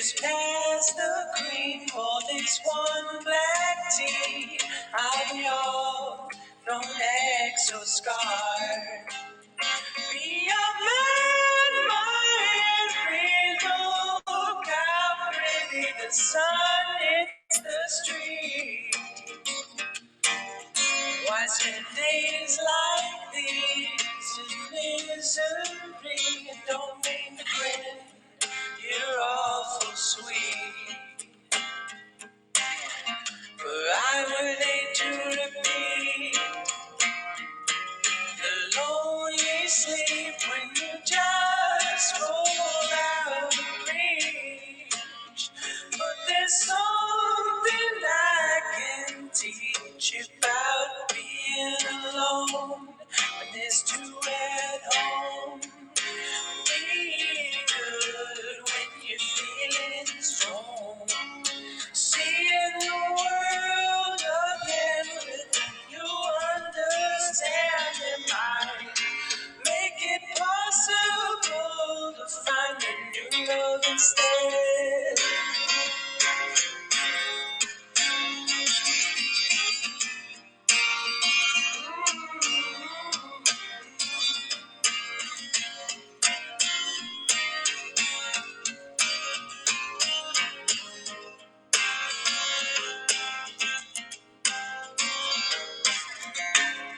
Just past the Greenfield, it's one black tea. I'll be all from X or scar. Be a man, my Greenfield. Look how pretty the sun hits the street. Why spend days like these in misery? Don't mean to grin, you're awful sweet. But I would hate to repeat the lonely sleep when you just roll out of reach. But there's something I can teach about being alone when there's two at home. Be good when you're feeling strong. Seeing the world again with a new understanding mind. Make it possible to find a new love instead.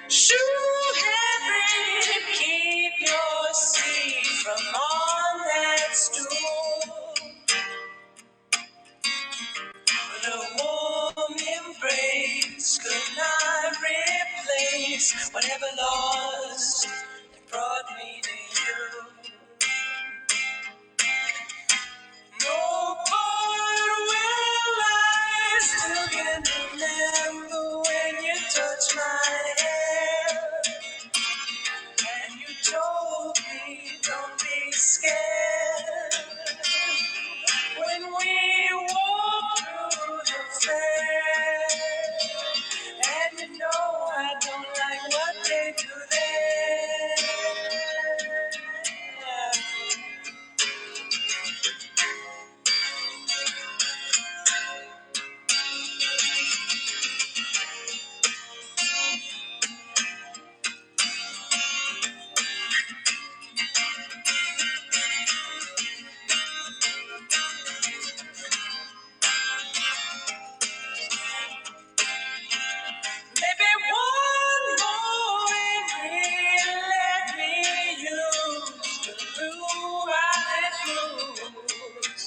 Shoe Henry, keep your seat from on that stool. With a warm embrace could not replace whatever lost that brought me to you. No, but will I still can remember when you touched my hair. And you told me, don't be scared. When we walked through the fair. And you know I don't like what they do there. Maybe one more and let me use the blue eyed blues.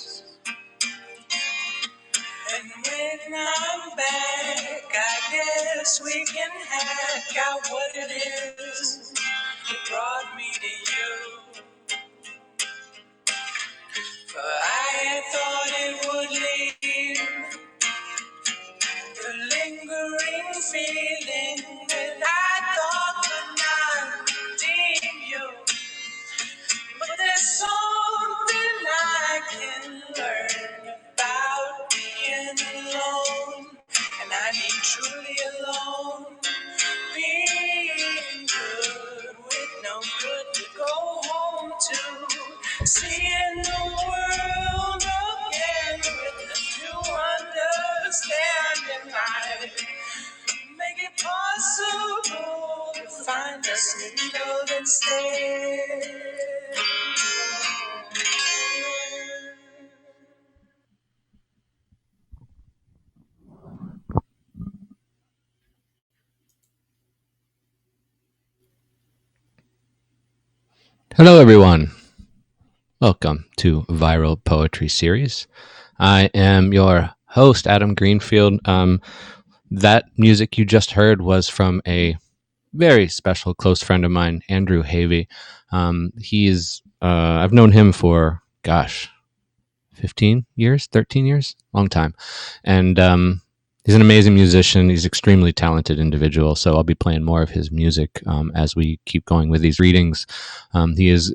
And when I'm back, I guess we can hack out what it is that brought me to you. For I had thought it would leave the lingering feeling that I thought could not redeem you. But there's something I can learn about being alone, and I need truly alone. Being good with no good to go home to, seeing the world again with a new understanding. I make it possible to find us new love instead. Hello, everyone. Welcome to Viral Poetry Series. I am your host, Adam Greenfield. That music you just heard was from a very special close friend of mine, Andrew Havey. I've known him for, 15 years, 13 years, long time. And he's an amazing musician. He's an extremely talented individual. So I'll be playing more of his music as we keep going with these readings. He is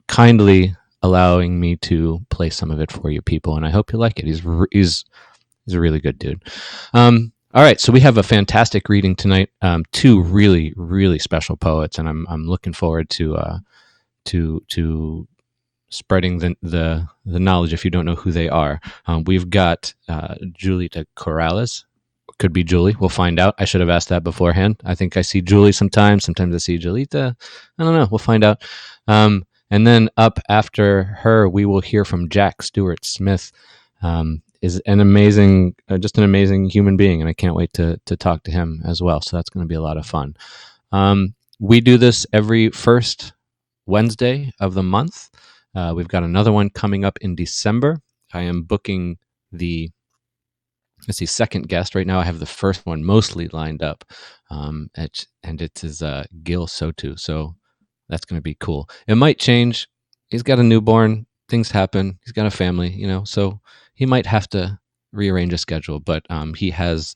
kindly allowing me to play some of it for you people, and I hope you like it. He's a really good dude. All right, so we have a fantastic reading tonight. Two really, really special poets, and I'm looking forward to spreading the knowledge if you don't know who they are. We've got Julita Corrales. Could be Julie. We'll find out. I should have asked that beforehand. I think I see Julie sometimes. Sometimes I see Julita. I don't know. We'll find out. And then up after her, we will hear from Jack Stuart Smith. Is an amazing, just an amazing human being, and I can't wait to talk to him as well. So that's going to be a lot of fun. We do this every first Wednesday of the month. We've got another one coming up in December. I am booking the second guest right now. I have the first one mostly lined up, and it is Gil Sotu. So that's going to be cool. It might change. He's got a newborn. Things happen. He's got a family, so he might have to rearrange a schedule. But he has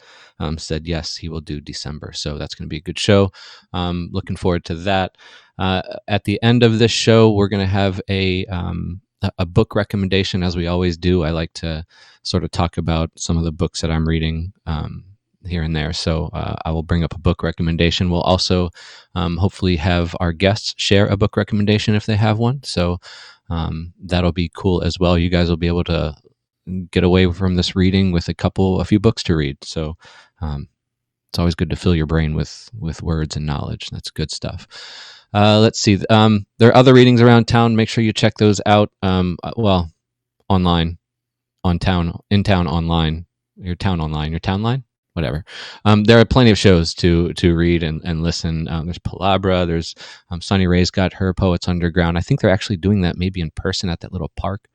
said yes, he will do December. So that's going to be a good show. Looking forward to that. At the end of this show, we're going to have a book recommendation, as we always do. I like to sort of talk about some of the books that I'm reading here and there. So I will bring up a book recommendation. We'll also hopefully have our guests share a book recommendation if they have one. So that'll be cool as well. You guys will be able to get away from this reading with a few books to read. So it's always good to fill your brain with words and knowledge. That's good stuff. Let's see. There are other readings around town. Make sure you check those out. Well, online, in town online, your town line, whatever. There are plenty of shows to read and listen. There's Palabra. There's Sunny Ray's got her Poets Underground. I think they're actually doing that maybe in person at that little park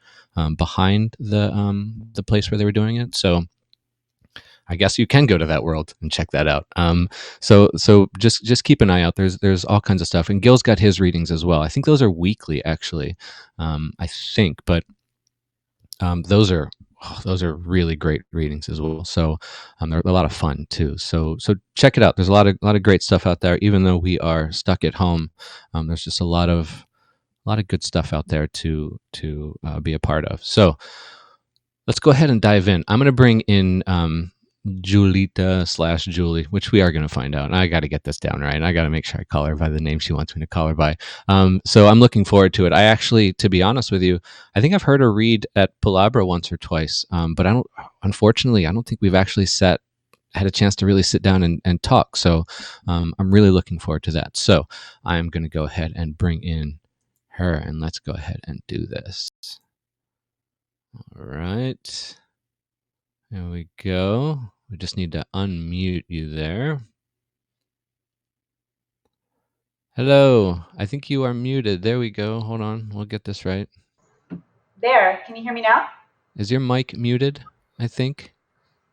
behind the place where they were doing it. So I guess you can go to that world and check that out. So just keep an eye out. There's all kinds of stuff, and Gil's got his readings as well. I think those are weekly, actually. I think, but those are really great readings as well. So they're a lot of fun too. So check it out. There's a lot of great stuff out there. Even though we are stuck at home, there's just a lot of good stuff out there to be a part of. So let's go ahead and dive in. I'm going to bring in Julita / Julie, which we are going to find out. And I got to get this down right. I got to make sure I call her by the name she wants me to call her by. So I'm looking forward to it. I actually, to be honest with you, I think I've heard her read at Palabra once or twice. But unfortunately, I don't think we've actually had a chance to really sit down and talk. So I'm really looking forward to that. So I'm going to go ahead and bring in her, and let's go ahead and do this. All right. There we go. We just need to unmute you there. Hello. I think you are muted. There we go. Hold on. We'll get this right. There. Can you hear me now? Is your mic muted? I think.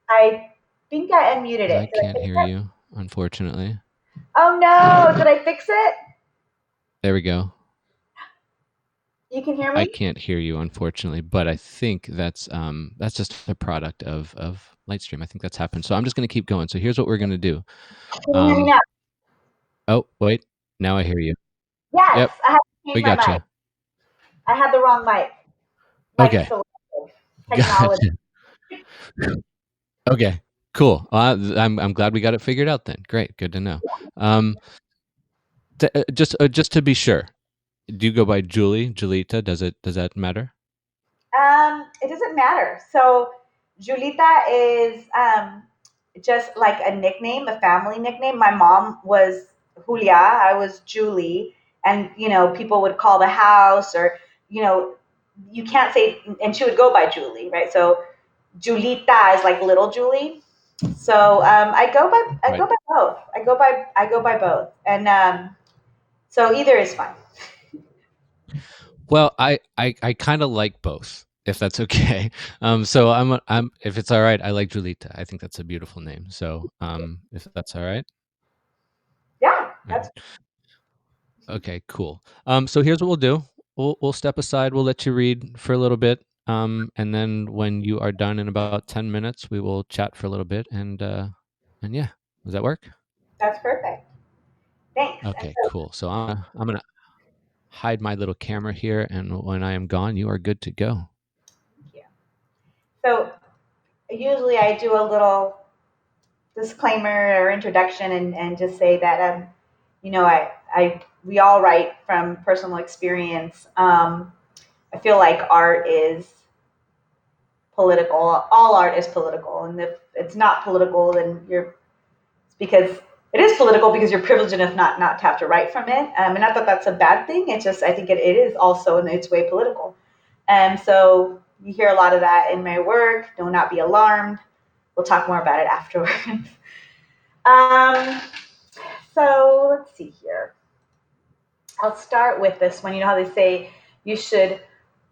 I think I unmuted it. I can't hear you, unfortunately. Oh no! Did I fix it? There we go. You can hear me? I can't hear you, unfortunately, but I think that's just a product of Lightstream. I think that's happened. So I'm just going to keep going. So here's what we're going to do. Can you hear me now? Oh, wait. Now I hear you. Yes. Yep. I had to change my Gotcha. mic. I had the wrong mic. Okay. Technology. Gotcha. Okay. Cool. I'm glad we got it figured out then. Great. Good to know. Just to be sure, do you go by Julita? Does that matter? It doesn't matter. So Julita is just like a nickname, a family nickname. My mom was Julia, I was Julie, and people would call the house, or you can't say, and she would go by Julie, right? So Julita is like little Julie. So I go by both. I go by both, and so either is fine. Well, I kind of like both, if that's okay. So I'm if it's all right, I like Julita. I think that's a beautiful name. So if that's all right. Yeah, that's okay. Cool. So here's what we'll do. We'll step aside. We'll let you read for a little bit. And then when you are done in about 10 minutes, we will chat for a little bit. And yeah, does that work? that's perfect. Thanks. Okay, cool. So I'm gonna hide my little camera here, and when I am gone, you are good to go. Thank you. So usually I do a little disclaimer or introduction, and just say that I we all write from personal experience. I feel like art is political. All art is political, and if it's not political, then it's because it is political because you're privileged enough not to have to write from it. And not that that's a bad thing. It's just I think it is also in its way political. And so you hear a lot of that in my work. Do not be alarmed. We'll talk more about it afterwards. um, so let's see here. I'll start with this one. You know how they say you should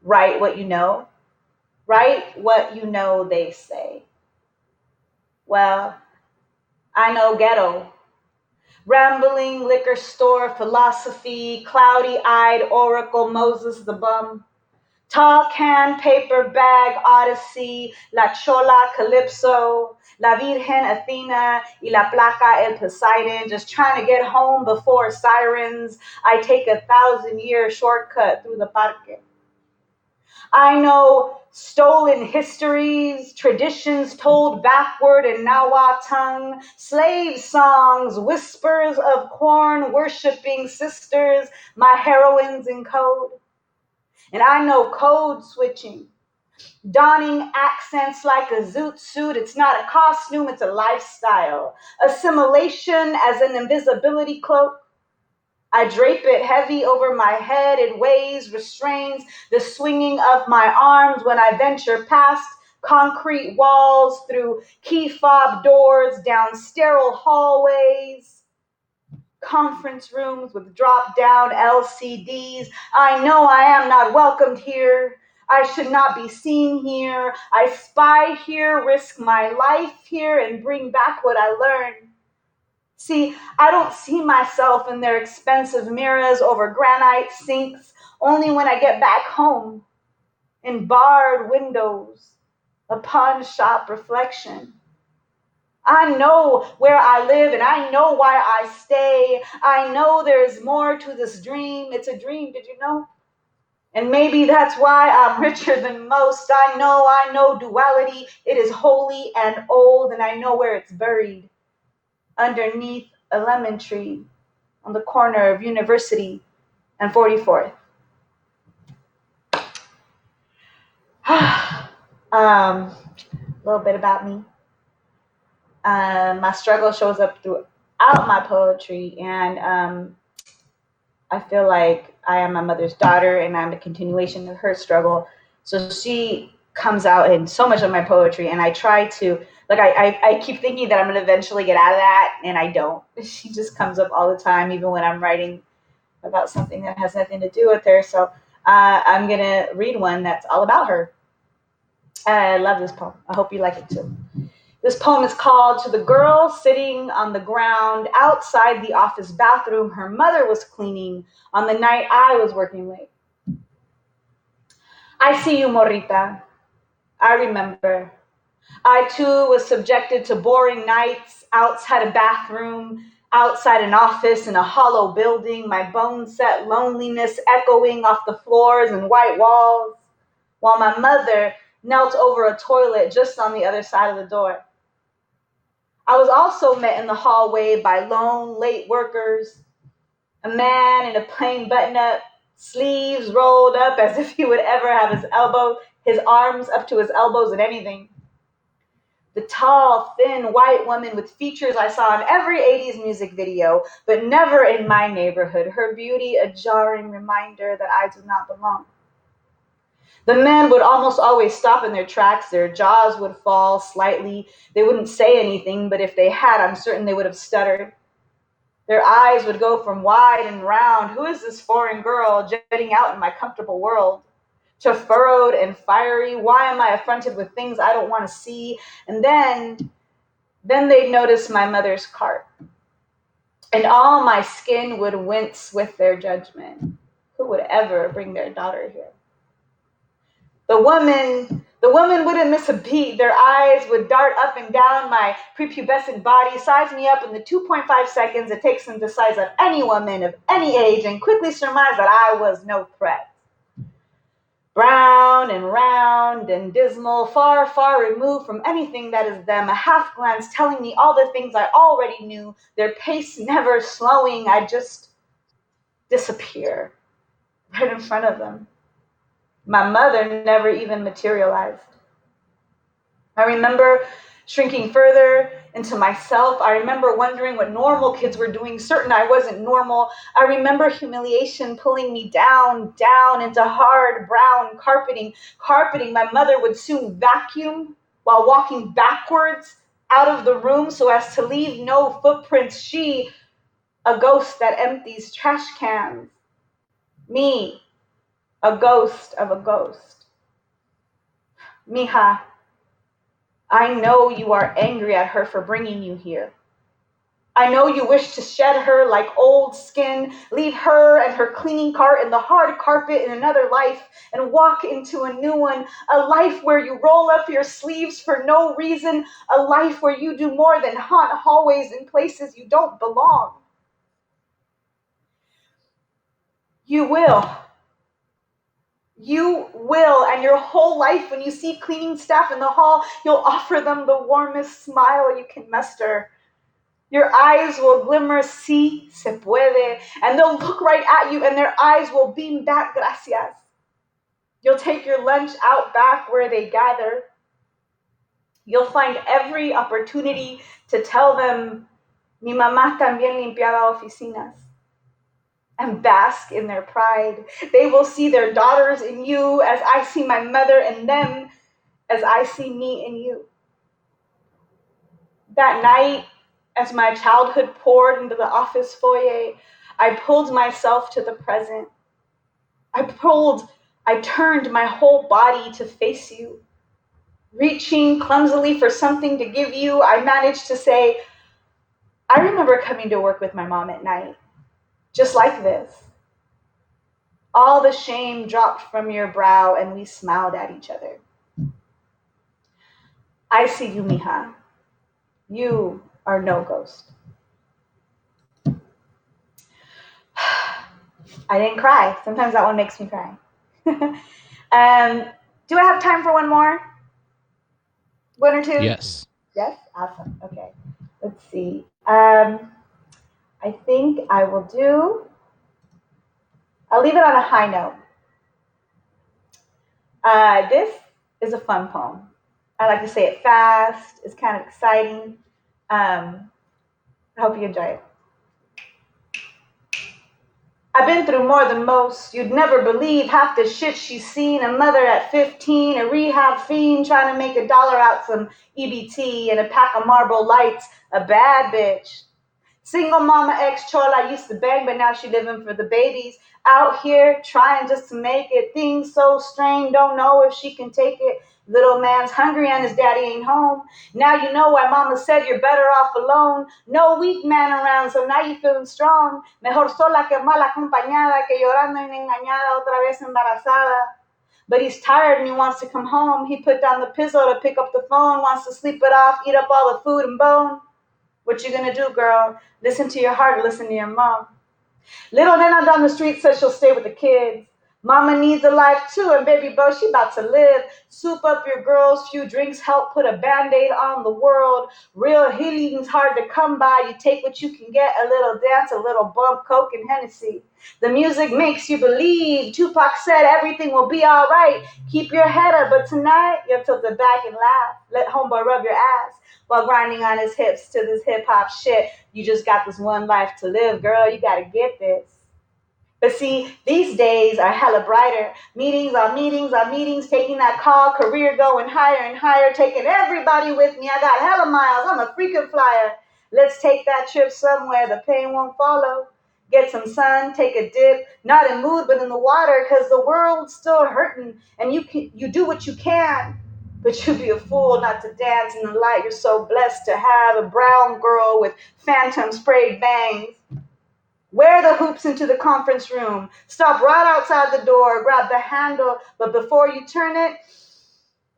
write what you know? Write what you know, they say. Well, I know ghetto. Rambling liquor store philosophy, cloudy eyed oracle Moses the bum. Tall can, paper bag, odyssey, la chola calypso, la virgen Athena, y la placa el Poseidon, just trying to get home before sirens. I take 1,000-year shortcut through the parque. I know stolen histories, traditions told backward in Nawa tongue, slave songs, whispers of corn worshiping sisters, my heroines in code. And I know code switching, donning accents like a zoot suit. It's not a costume, it's a lifestyle. Assimilation as an invisibility cloak. I drape it heavy over my head. It weighs, restrains the swinging of my arms when I venture past concrete walls, through key fob doors, down sterile hallways, conference rooms with drop down LCDs. I know I am not welcomed here. I should not be seen here. I spy here, risk my life here, and bring back what I learned. See, I don't see myself in their expensive mirrors over granite sinks, only when I get back home in barred windows, a pawn shop reflection. I know where I live and I know why I stay. I know there is more to this dream. It's a dream, did you know? And maybe that's why I'm richer than most. I know duality. It is holy and old, and I know where it's buried underneath a lemon tree on the corner of University and 44th. A little bit about me. My struggle shows up throughout my poetry, and I feel like I am my mother's daughter, and I'm a continuation of her struggle. So she comes out in so much of my poetry, and I try to like I keep thinking that I'm gonna eventually get out of that, and I don't. She just comes up all the time, even when I'm writing about something that has nothing to do with her. So I'm gonna read one that's all about her. I love this poem. I hope you like it too. This poem is called To the Girl Sitting on the Ground Outside the Office Bathroom Her Mother Was Cleaning on the Night I Was Working Late. I see you, Morrita. I remember. I too was subjected to boring nights outside a bathroom, outside an office in a hollow building, my bone set loneliness echoing off the floors and white walls, while my mother knelt over a toilet just on the other side of the door. I was also met in the hallway by lone late workers, a man in a plain button up, sleeves rolled up as if he would ever have his arms up to his elbows in anything. The tall, thin, white woman with features I saw in every 80s music video, but never in my neighborhood. Her beauty a jarring reminder that I do not belong. The men would almost always stop in their tracks. Their jaws would fall slightly. They wouldn't say anything, but if they had, I'm certain they would have stuttered. Their eyes would go from wide and round, who is this foreign girl jetting out in my comfortable world? To furrowed and fiery, why am I affronted with things I don't want to see? And then they'd notice my mother's cart. And all my skin would wince with their judgment. Who would ever bring their daughter here? The woman wouldn't miss a beat. Their eyes would dart up and down my prepubescent body, size me up in the 2.5 seconds it takes them to size up any woman of any age, and quickly surmise that I was no threat. Brown and round and dismal, far, far removed from anything that is them, a half glance telling me all the things I already knew, their pace never slowing, I just disappear right in front of them. My mother never even materialized. I remember shrinking further into myself. I remember wondering what normal kids were doing, certain I wasn't normal. I remember humiliation pulling me down, down into hard brown carpeting. Carpeting. My mother would soon vacuum while walking backwards out of the room so as to leave no footprints. She, a ghost that empties trash cans. Me, a ghost of a ghost. Mija, I know you are angry at her for bringing you here. I know you wish to shed her like old skin, leave her and her cleaning cart in the hard carpet in another life, and walk into a new one, a life where you roll up your sleeves for no reason, a life where you do more than haunt hallways in places you don't belong. You will. You will, and your whole life, when you see cleaning staff in the hall, you'll offer them the warmest smile you can muster. Your eyes will glimmer, sí, se puede, and they'll look right at you and their eyes will beam back, gracias. You'll take your lunch out back where they gather. You'll find every opportunity to tell them, mi mamá también limpiaba oficinas, and bask in their pride. They will see their daughters in you as I see my mother in them, as I see me in you. That night, as my childhood poured into the office foyer, I pulled myself to the present. I turned my whole body to face you. Reaching clumsily for something to give you, I managed to say, I remember coming to work with my mom at night, just like this. All the shame dropped from your brow and we smiled at each other. I see you, mija. You are no ghost. I didn't cry. Sometimes that one makes me cry. Do I have time for one more? One or two? Yes. Yes? Awesome. Okay. Let's see. I think I'll leave it on a high note. This is a fun poem. I like to say it fast. It's kind of exciting. I hope you enjoy it. I've been through more than most. You'd never believe half the shit she's seen. A mother at 15, a rehab fiend trying to make $1 out some EBT and a pack of Marlboro Lights. A bad bitch. Single mama ex-chola used to bang, but now she living for the babies. Out here trying just to make it. Things so strained, don't know if she can take it. Little man's hungry and his daddy ain't home. Now you know why mama said you're better off alone. No weak man around, so now you feeling strong. Mejor sola que mal acompañada, que llorando y engañada, otra vez embarazada. But he's tired and he wants to come home. He put down the pistol to pick up the phone, wants to sleep it off, eat up all the food and bone. What you gonna do, girl? Listen to your heart, listen to your mom. Little Nana down the street says she'll stay with the kids. Mama needs a life too, and baby Bo, she about to live. Soup up your girls, few drinks help put a band-aid on the world. Real healing's hard to come by. You take what you can get, a little dance, a little bump, Coke and Hennessy. The music makes you believe. Tupac said everything will be all right. Keep your head up, but tonight you'll tilt it back and laugh. Let homeboy rub your ass while grinding on his hips to this hip-hop shit. You just got this one life to live, girl. You gotta get this. But see, these days are hella brighter. Meetings on meetings on meetings, taking that call, career going higher and higher, taking everybody with me. I got hella miles. I'm a freaking flyer. Let's take that trip somewhere the pain won't follow. Get some sun, take a dip, not in mood, but in the water, because the world's still hurting, and you do what you can. But you'd be a fool not to dance in the light. You're so blessed to have a brown girl with phantom sprayed bangs. Wear the hoops into the conference room. Stop right outside the door. Grab the handle. But before you turn it,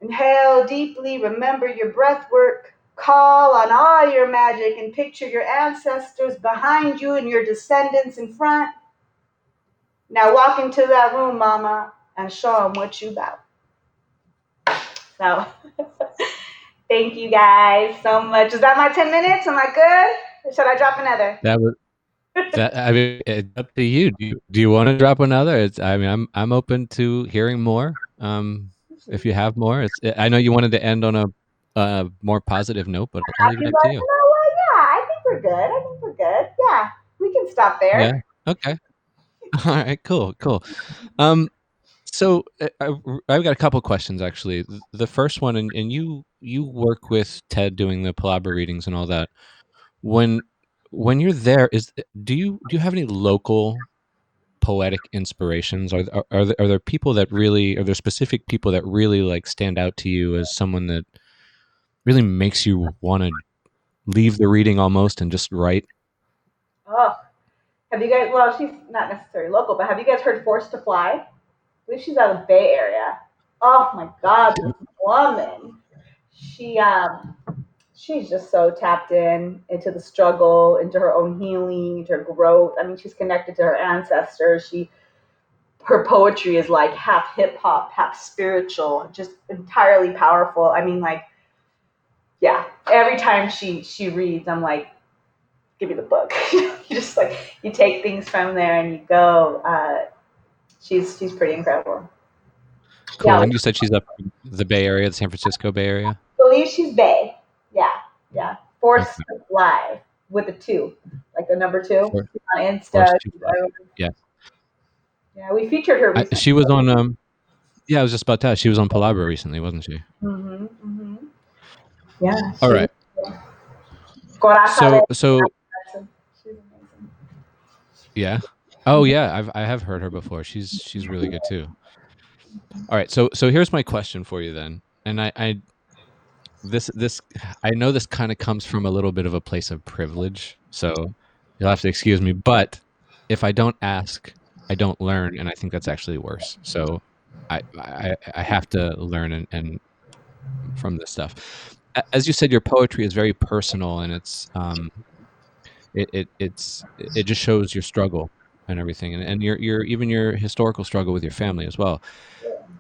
inhale deeply. Remember your breath work. Call on all your magic and picture your ancestors behind you and your descendants in front. Now walk into that room, mama, and show them what you about. So, thank you guys so much. Is that my 10 minutes? Am I good? Or should I drop another? That was That I mean, it's up to you. Do you want to drop another? I mean, I'm open to hearing more. If you have more, I know you wanted to end on a more positive note, but I'll leave Happy it up to life? you. No, well, yeah, I think we're good. I think we're good. Yeah, we can stop Yeah. there. Okay. All right. Cool. Cool. Um. So I've got a couple questions actually. The first one, and you work with Ted doing the Palabra readings and all that. When when you're there, do you have any local poetic inspirations? Are there people that really are there specific people that really like stand out to you as someone that really makes you want to leave the reading almost and just write? Oh, have you guys? Well, she's not necessarily local, but have you guys heard "Forced to Fly"? I believe she's out of the Bay Area. Oh my God, this woman! She she's just so tapped in into the struggle, into her own healing, into her growth. I mean, she's connected to her ancestors. Her poetry is like half hip hop, half spiritual, just entirely powerful. I mean, like, yeah, every time she reads, I'm like, give me the book. You just like you take things from there and you go. She's pretty incredible. Yeah, Cool. And you said she's up in the Bay Area, the San Francisco Bay Area. believe she's Bay. Yeah, yeah. Force Okay. Live with a two, like the number two For, on Insta. Force to Fly. Yeah. Yeah, we featured her recently. She was on. Yeah, I was just about to ask. She was on Palabra recently, wasn't she? Hmm. Hmm. Yeah, All she right. Corazales. So She's amazing. yeah. Oh yeah, I have heard her before. She's really good too. All right. So here's my question for you then. And I this I know this kind of comes from a little bit of a place of privilege, so you'll have to excuse me. But if I don't ask, I don't learn, and I think that's actually worse. So I have to learn and from this stuff. As you said, your poetry is very personal, and it just shows your struggle and everything, and your even your historical struggle with your family as well.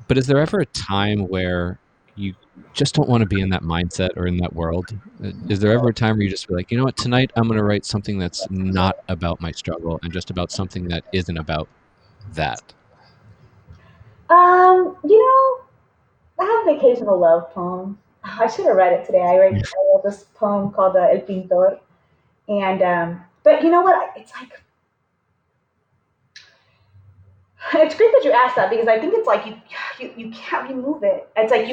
But is there ever a time where you just don't want to be in that mindset or in that world? Is there ever a time where you just feel like, you know what, tonight I'm going to write something that's not about my struggle and just about something that isn't about that? You know, I have an occasional love poem. I should have read it today. I wrote this poem called El Pintor, and but you know what? It's like it's great that you asked that because I think it's like you can't remove it. It's like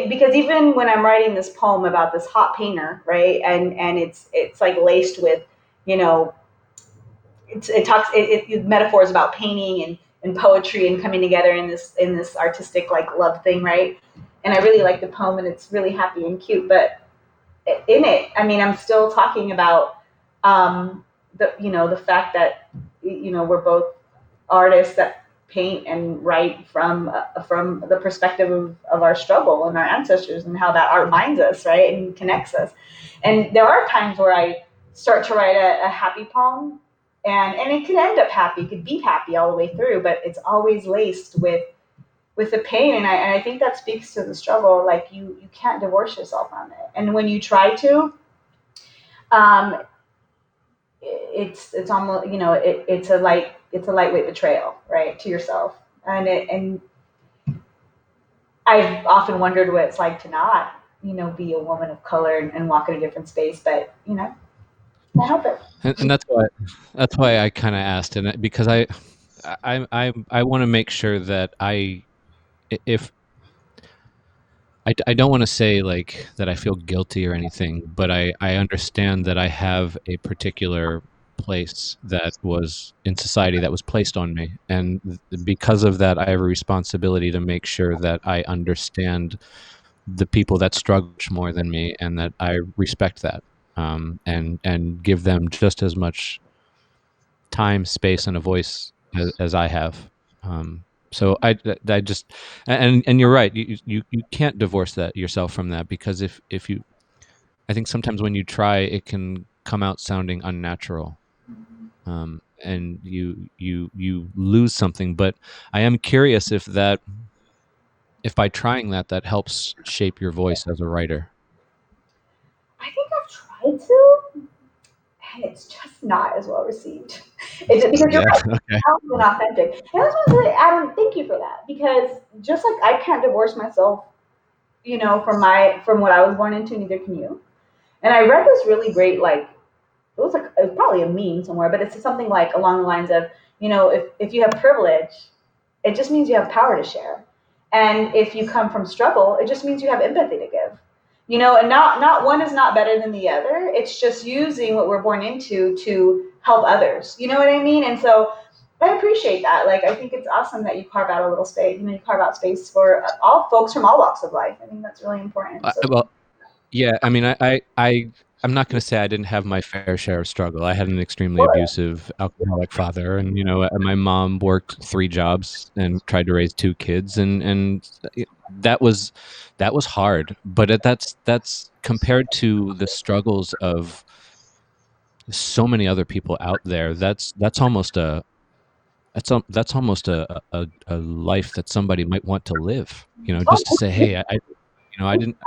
because even when I'm writing this poem about this hot painter, right, and it's like laced with, you know, it talks it metaphors about painting and poetry and coming together in this artistic like love thing, right? And I really like the poem and it's really happy and cute, but in it, I mean, I'm still talking about the fact that we're both artists that paint and write from the perspective of our struggle and our ancestors and how that art binds us, right, and connects us. And there are times where I start to write a happy poem, and it can end up happy, it could be happy all the way through, but it's always laced with the pain, and I think that speaks to the struggle. Like you can't divorce yourself from it, and when you try to, um, it's almost it's a lightweight betrayal, right, to yourself. And I've often wondered what it's like to not be a woman of color and walk in a different space, but can't help it. And that's why I kind of asked, and because I want to make sure that if I don't want to say like that I feel guilty or anything, but I understand that I have a particular place that was in society that was placed on me. And because of that, I have a responsibility to make sure that I understand the people that struggle more than me and that I respect that, and give them just as much time, space, and a voice as I have. So I just and you're right. You can't divorce that yourself from that because if you, I think sometimes when you try, it can come out sounding unnatural, and you lose something. But I am curious if by trying that helps shape your voice as a writer. I think I've tried to. and it's just not as well received. It's because you're Yeah. right, Okay. it's and authentic. And I just want to say, Adam, thank you for that, because just like I can't divorce myself, from what I was born into, neither can you. And I read this really great, like, it was probably a meme somewhere, but it's something like along the lines of, if you have privilege, it just means you have power to share. And if you come from struggle, it just means you have empathy to give. And not one is not better than the other. It's just using what we're born into to help others. You know what I mean? And so I appreciate that. Like, I think it's awesome that you carve out a little space. You carve out space for all folks from all walks of life. I think that's really important. So Well, yeah. I mean, I'm not going to say I didn't have my fair share of struggle. I had an extremely abusive alcoholic father, and my mom worked 3 jobs and tried to raise 2 kids, and that was hard. But that's compared to the struggles of so many other people out there. That's almost a life that somebody might want to live. Just to say, hey, I didn't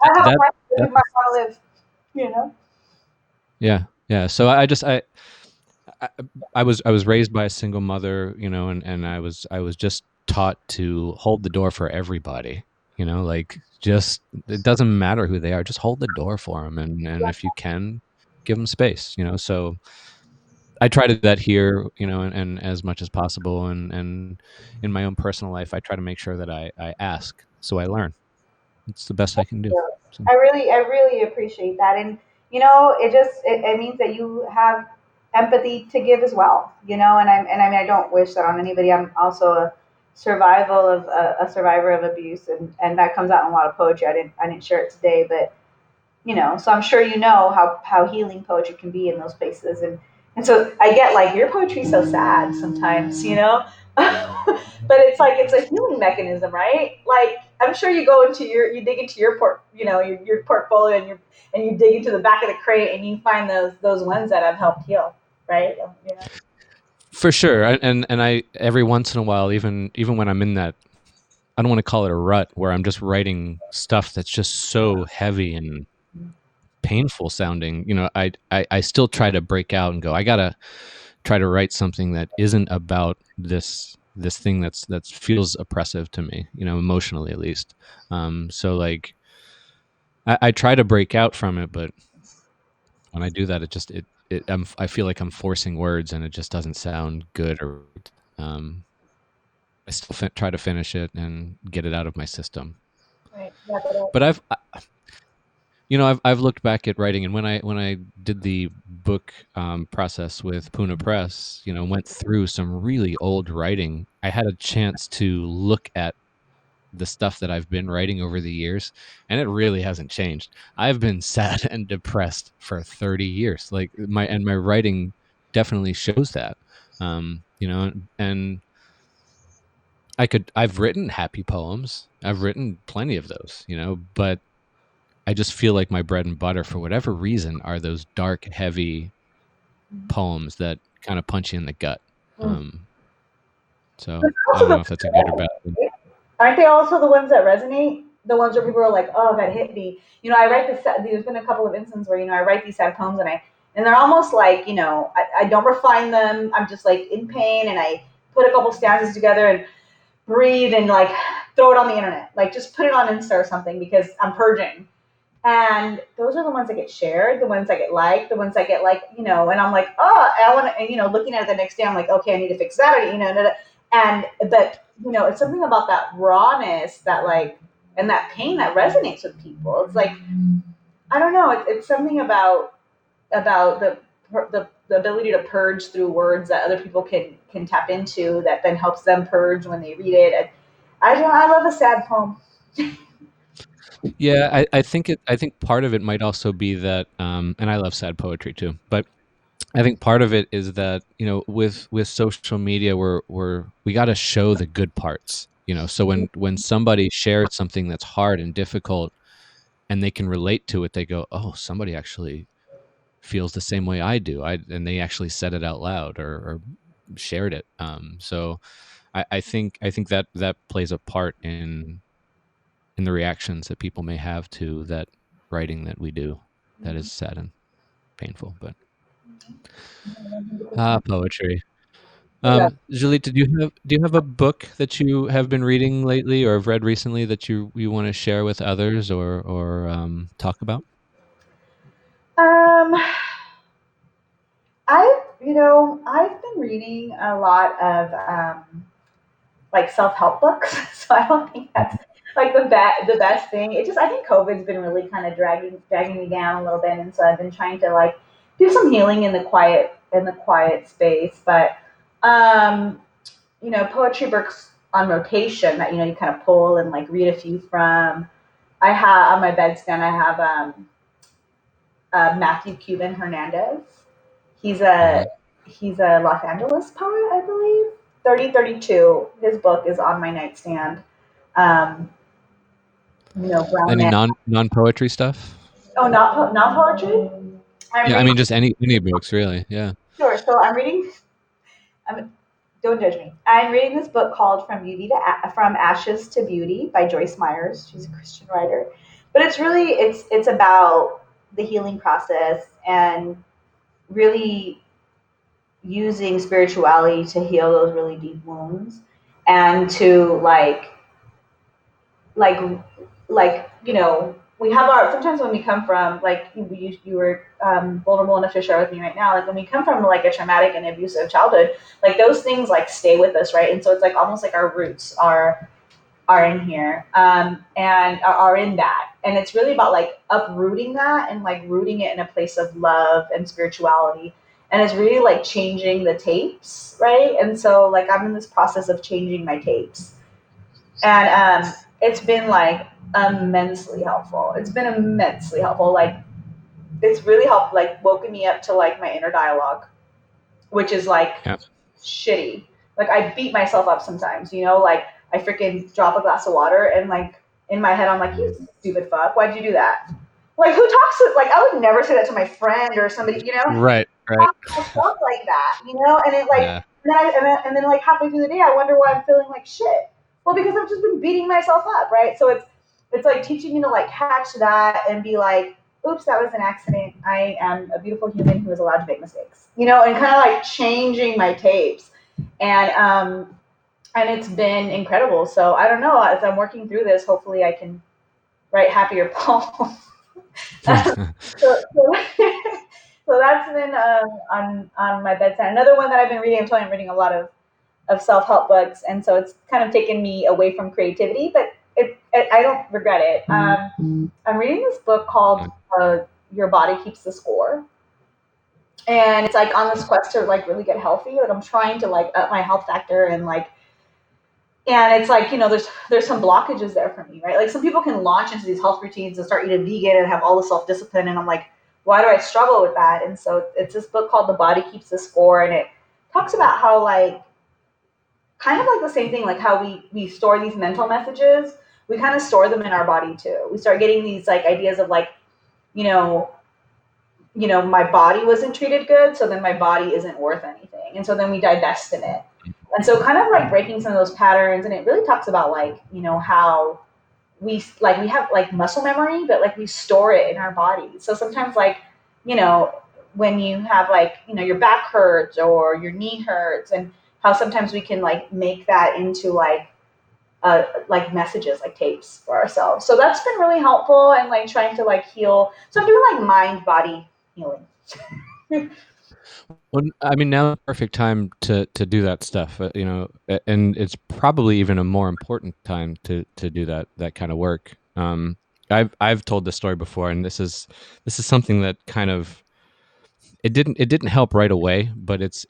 I have a that friend who that might want to live. You know. yeah, yeah. So I I was raised by a single mother, and I was just taught to hold the door for everybody. Like, just, it doesn't matter who they are, just hold the door for them, and if you can, give them space. So I try to do that here, and as much as possible, and in my own personal life, I try to make sure that I ask, so I learn. It's the best I can do. So I really appreciate that, and it means that you have empathy to give as well. And I mean, I don't wish that on anybody. I'm also a survivor of abuse, and that comes out in a lot of poetry. I didn't share it today, but so I'm sure how healing poetry can be in those places, and so I get like your poetry's so sad sometimes, but it's like it's a healing mechanism, right? Like I'm sure you dig into your your portfolio, and you dig into the back of the crate, and you find those ones that have helped heal, right? for sure, and I, every once in a while, even when I'm in that, I don't want to call it a rut, where I'm just writing stuff that's just so heavy and painful sounding. I still try to break out and go, I gotta try to write something that isn't about this thing that feels oppressive to me, emotionally, at least. So, like, I try to break out from it, but when I do that, I feel like I'm forcing words, and it just doesn't sound good. Or um, I still try to finish it and get it out of my system. Right. Yeah, but, But I've looked back at writing, and when I did the book process with Puna Press, went through some really old writing. I had a chance to look at the stuff that I've been writing over the years, and it really hasn't changed. I've been sad and depressed for 30 years. Like, my writing definitely shows that. And I've written happy poems. I've written plenty of those, but I just feel like my bread and butter, for whatever reason, are those dark, heavy poems that kind of punch you in the gut. mm. So But I also don't know if that's a good or bad thing. aren't they also the ones that resonate? The ones where people are like, "Oh, that hit me." I write this. There's been a couple of instances where I write these sad poems, and they're almost like I don't refine them. I'm just like in pain, and I put a couple stanzas together and breathe and like throw it on the internet, like just put it on Insta or something because I'm purging. And those are the ones that get shared, the ones that get liked, the ones that get like, and I'm like, oh, I want to, and, looking at it the next day, I'm like, okay, I need to fix that, or, and, but, it's something about that rawness that like, and that pain that resonates with people. It's like, I don't know, it's something about the ability to purge through words that other people can tap into that then helps them purge when they read it. And I love a sad poem. Yeah, I think part of it might also be that, and I love sad poetry too, but I think part of it is that, with social media, we got to show the good parts. So when somebody shares something that's hard and difficult, and they can relate to it, they go, oh, somebody actually feels the same way I do. And they actually said it out loud, or shared it. So I think that plays a part in the reactions that people may have to that writing that we do, that is sad and painful. But Ah, poetry. Yeah. Julita, do you have a book that you have been reading lately or have read recently that you want to share with others or talk about? Um, I've been reading a lot of like self-help books. So I don't think that's like the best thing. It just I think COVID's been really kind of dragging me down a little bit, and so I've been trying to like do some healing in the quiet space. But um, poetry books on rotation that you kind of pull and like read a few from. I have on my bedstand. I have Matthew Cuban Hernandez. He's a Hmm. he's a Los Angeles poet, I believe. 3032. His book is on my nightstand. Um, Brown Any Man. non poetry stuff? Oh, not poetry. I'm Yeah, I reading. mean just any books really. Yeah. Sure. So I'm reading. I'm, don't judge me. I'm reading this book called From Ashes to Beauty by Joyce Myers. She's a Christian writer, but it's about the healing process and really using spirituality to heal those really deep wounds and to like we have our sometimes when we come from like you were vulnerable enough to share with me right now, like when we come from like a traumatic and abusive childhood, like those things like stay with us, right? And so it's like almost like our roots are in here, and are in that, and it's really about like uprooting that and like rooting it in a place of love and spirituality, and it's really like changing the tapes, right? And so like I'm in this process of changing my tapes, and it's been like immensely helpful. It's been immensely helpful. Like it's really helped, like woken me up to like my inner dialogue, which is like Yeah. shitty. Like I beat myself up sometimes, like I freaking drop a glass of water and like in my head I'm like, you stupid fuck, why'd you do that? Like who talks to like I would never say that to my friend or somebody. Right, right. Talk to myself like that. And it like Yeah. and then like halfway through the day I wonder why I'm feeling like shit. Well, because I've just been beating myself up, right? So it's like teaching me to like catch that and be like, oops, that was an accident. I am a beautiful human who is allowed to make mistakes, and kind of like changing my tapes. And it's been incredible. So I don't know, as I'm working through this, hopefully I can write happier poems. So so that's been on my bedside. Another one that I've been reading, I'm telling you, I'm reading a lot of self help books, and so it's kind of taken me away from creativity, but I don't regret it. I'm reading this book called Your Body Keeps the Score, and it's like on this quest to like really get healthy. Like I'm trying to like up my health factor and it's like there's some blockages there for me, right? Like some people can launch into these health routines and start eating vegan and have all the self discipline, and I'm like, why do I struggle with that? And so it's this book called The Body Keeps the Score, and it talks about how like kind of like the same thing, like how we store these mental messages, we kind of store them in our body too. We start getting these like ideas of like, you know, my body wasn't treated good, so then my body isn't worth anything, and so then we divest in it. And so kind of like breaking some of those patterns, and it really talks about like how we have like muscle memory, but like we store it in our body. So sometimes like you know when you have like your back hurts or your knee hurts, and how sometimes we can like make that into like messages, like tapes for ourselves. So that's been really helpful, and like trying to like heal. So I'm doing like mind body healing. Well, I mean, now the perfect time to do that stuff, and it's probably even a more important time to do that kind of work. I've told this story before, and this is something that kind of it didn't help right away, but it's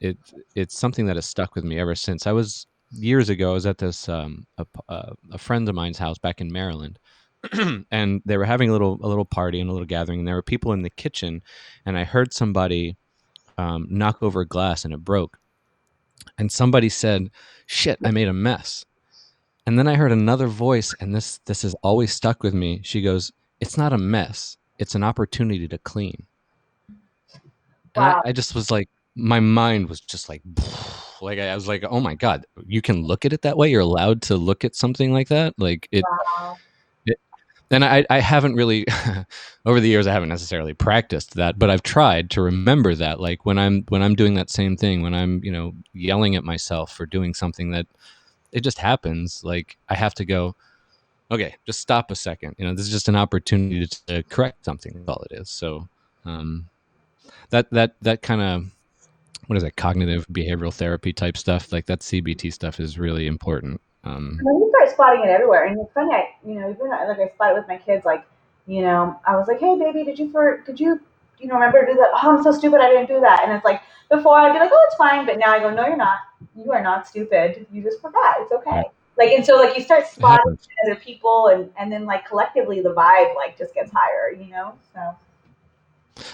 something that has stuck with me ever since. I was years ago. I was at this a friend of mine's house back in Maryland, and they were having a little party and a little gathering, and there were people in the kitchen, and I heard somebody knock over a glass and it broke. And somebody said, "Shit, I made a mess." And then I heard another voice, and this has always stuck with me. She goes, "It's not a mess. It's an opportunity to clean." And I, Wow. I just was like, my mind was just like, like I was like, oh my god, you can look at it that way. You're allowed to look at something like that. Like it, Wow. And I haven't really over the years I haven't necessarily practiced that, but I've tried to remember that. Like when I'm doing that same thing, when I'm yelling at myself for doing something that it just happens, like I have to go, okay, just stop a second. This is just an opportunity to correct something. That's all it is. So that kind of, what is that, cognitive behavioral therapy type stuff, like that CBT stuff is really important. When you start spotting it everywhere, and it's funny, even like I spot it with my kids. Like, I was like, "Hey, baby, did you, remember to do that? Oh, I'm so stupid, I didn't do that." And it's like before I'd be like, "Oh, it's fine," but now I go, "No, you're not. You are not stupid. You just forgot. It's okay." Right. Like, and so like you start It spotting happens. other people, and then like collectively the vibe like just gets higher. So.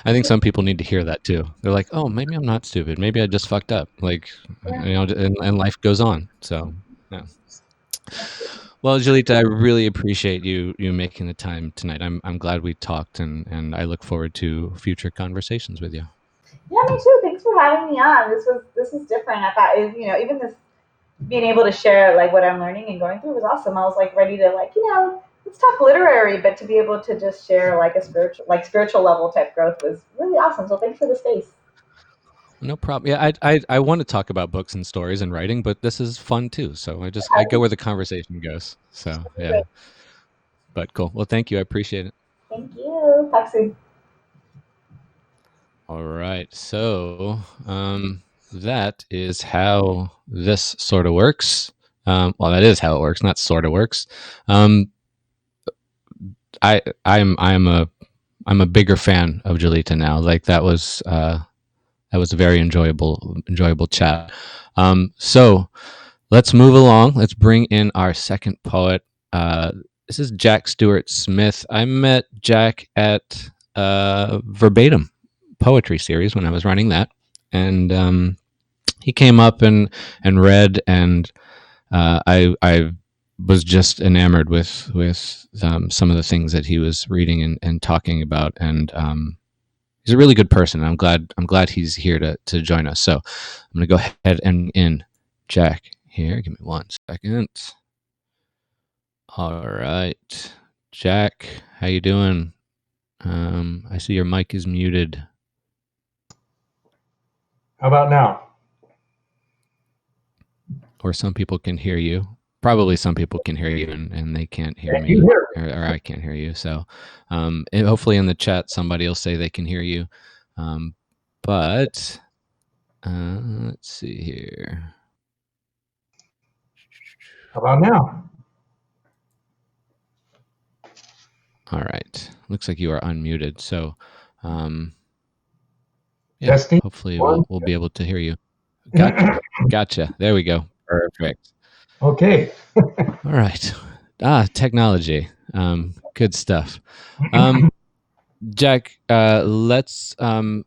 I think some people need to hear that too. They're like, "Oh, maybe I'm not stupid. Maybe I just fucked up." Like, Yeah. and life goes on. So, yeah. Well, Julita, I really appreciate you making the time tonight. I'm glad we talked, and I look forward to future conversations with you. Yeah, me too. Thanks for having me on. This was different. I thought even this being able to share like what I'm learning and going through was awesome. I was like ready to like let's talk literary, but to be able to just share like a spiritual level type growth was really awesome. So thanks for the space. No problem. Yeah, I want to talk about books and stories and writing, but this is fun too. So I go where the conversation goes. So yeah, but cool. Well, thank you. I appreciate it. Thank you. Talk soon. All right. So that is how this sort of works. Well, that is how it works, not sort of works. I'm a bigger fan of Julita now. Like that was a very enjoyable chat. So let's move along. Let's bring in our second poet. This is Jack Stuart Smith. I met Jack at Verbatim Poetry Series when I was running that, and he came up and read, and I was just enamored with some of the things that he was reading and talking about, and he's a really good person. I'm glad he's here to join us. So I'm going to go ahead and in Jack here. Give me 1 second. All right, Jack, how you doing? I see your mic is muted. How about now? Or some people can hear you. Probably some people can hear you and they can't hear Can me, you hear me? or I can't hear you. So hopefully in the chat somebody will say they can hear you. But let's see here. How about now? All right. Looks like you are unmuted. So yeah, Testing. hopefully One. we'll be able to hear you. Gotcha. There we go. Perfect. Okay. All right. Technology. Good stuff. Jack, let's oh,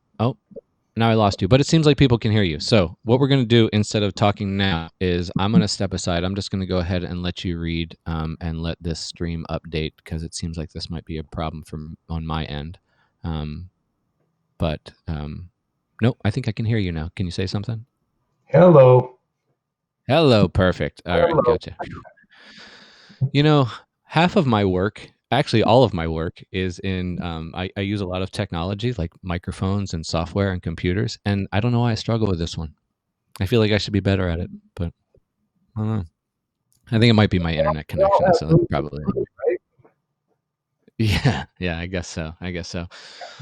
now I lost you, but it seems like people can hear you. So what we're going to do instead of talking now is I'm going to step aside. I'm just going to go ahead and let you read and let this stream update, because it seems like this might be a problem on my end. But no, I think I can hear you now. Can you say something? Hello. Hello. Perfect. All right. Hello. Gotcha. Half of my work, actually all of my work, is in I use a lot of technology like microphones and software and computers, and I don't know why I struggle with this one. I feel like I should be better at it, but I don't know. I think it might be my internet connection, so that's probably Right? yeah, I guess so.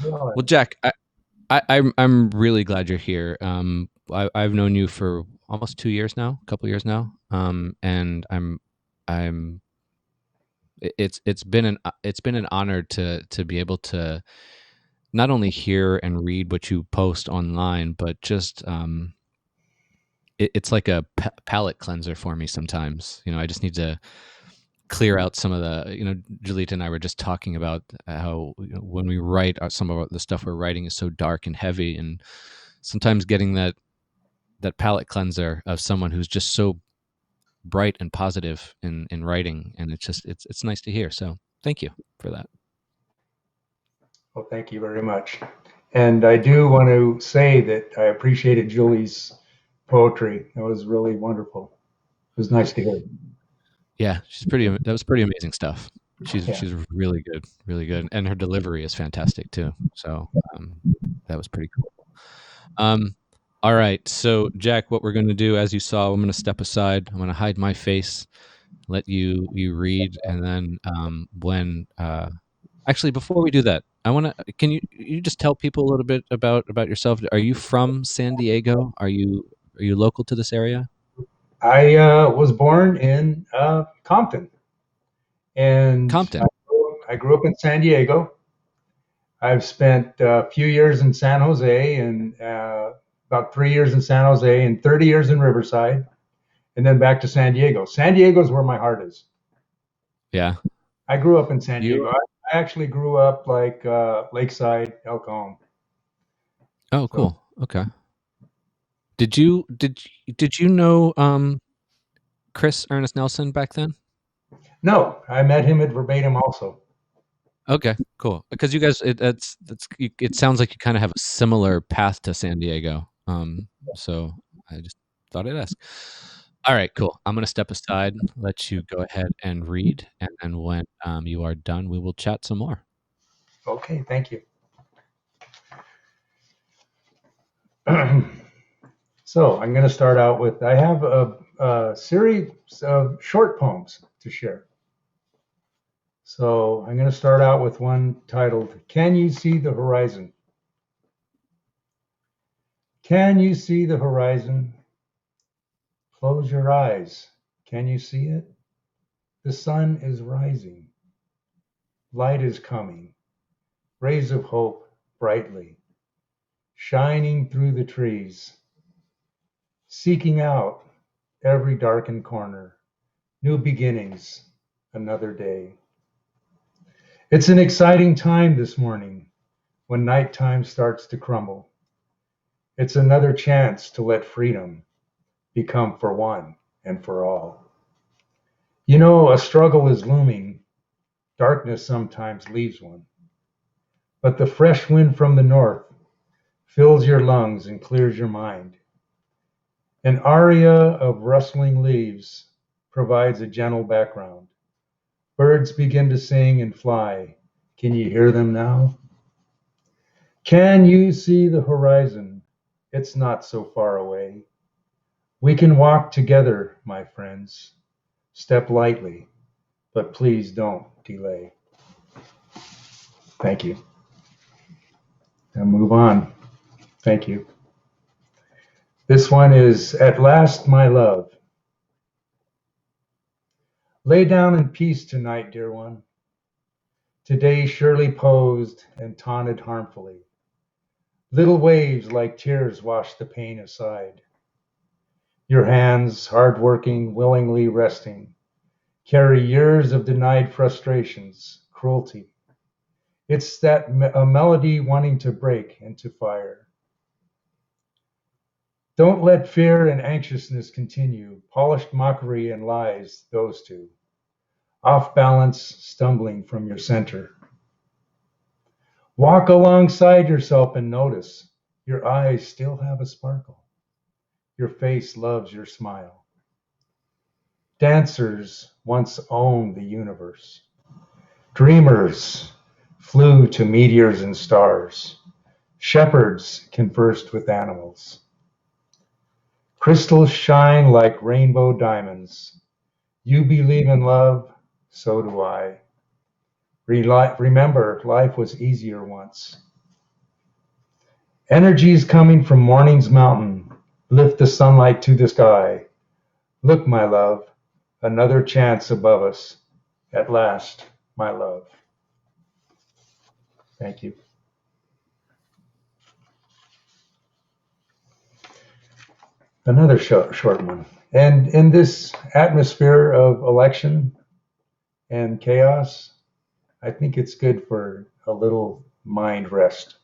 Well, Jack, I'm really glad you're here. I've known you for almost 2 years now, a couple years now, and I'm it's been an honor to be able to not only hear and read what you post online, but just it's like a palate cleanser for me sometimes. I just need to clear out some of the, Julita and I were just talking about how when we write, some of the stuff we're writing is so dark and heavy, and sometimes getting that palate cleanser of someone who's just so bright and positive in writing, and it's nice to hear. So thank you for that. Well, thank you very much. And I do want to say that I appreciated Julie's poetry. It was really wonderful. It was nice to hear. Yeah, that was pretty amazing stuff. She's really good, and her delivery is fantastic too. So that was pretty cool. All right, so Jack, what we're going to do, as you saw, I'm going to step aside. I'm going to hide my face, let you read, and then when actually before we do that, I want to. Can you just tell people a little bit about yourself? Are you from San Diego? Are you local to this area? I was born in Compton, and Compton. I grew up in San Diego. I've spent a few years in San Jose and about 3 years in San Jose and 30 years in Riverside, and then back to San Diego. San Diego is where my heart is. Yeah. I grew up in San You. Diego. I actually grew up like Lakeside, El Cajon. Oh, So, cool. Okay. Did you know Chris Ernest Nelson back then? no, I met him at Verbatim also. Okay, cool. Because you guys, it sounds like you kind of have a similar path to San Diego. So I just thought I'd ask. All right, cool. I'm gonna step aside, let you go ahead and read, and then when you are done, we will chat some more. Okay, thank you. So I'm going to start out with, I have a series of short poems to share. So I'm going to start out with one titled, Can You See the Horizon? Can you see the horizon? Close your eyes. Can you see it? The sun is rising. Light is coming. Rays of hope brightly, shining through the trees, seeking out every darkened corner. New beginnings, another day. It's an exciting time this morning when nighttime starts to crumble. It's another chance to let freedom become for one and for all. You know, a struggle is looming. Darkness sometimes leaves one. But the fresh wind from the north fills your lungs and clears your mind. An aria of rustling leaves provides a gentle background. Birds begin to sing and fly. Can you hear them now? Can you see the horizon? It's not so far away. We can walk together, my friends. Step lightly, but please don't delay. Thank you. Now move on. Thank you. This one is At Last, My Love. Lay down in peace tonight, dear one. Today surely posed and taunted harmfully. Little waves like tears wash the pain aside. Your hands, hard-working, willingly resting, carry years of denied frustrations, cruelty. It's that a melody wanting to break into fire. Don't let fear and anxiousness continue, polished mockery and lies, those two. Off balance, stumbling from your center. Walk alongside yourself and notice your eyes still have a sparkle. Your face loves your smile. Dancers once owned the universe. Dreamers flew to meteors and stars. Shepherds conversed with animals. Crystals shine like rainbow diamonds. You believe in love, so do I. Remember, life was easier once. Energies coming from morning's mountain. Lift the sunlight to the sky. Look, my love, another chance above us. At last, my love. Thank you. Another short one. And in this atmosphere of election and chaos, I think it's good for a little mind rest.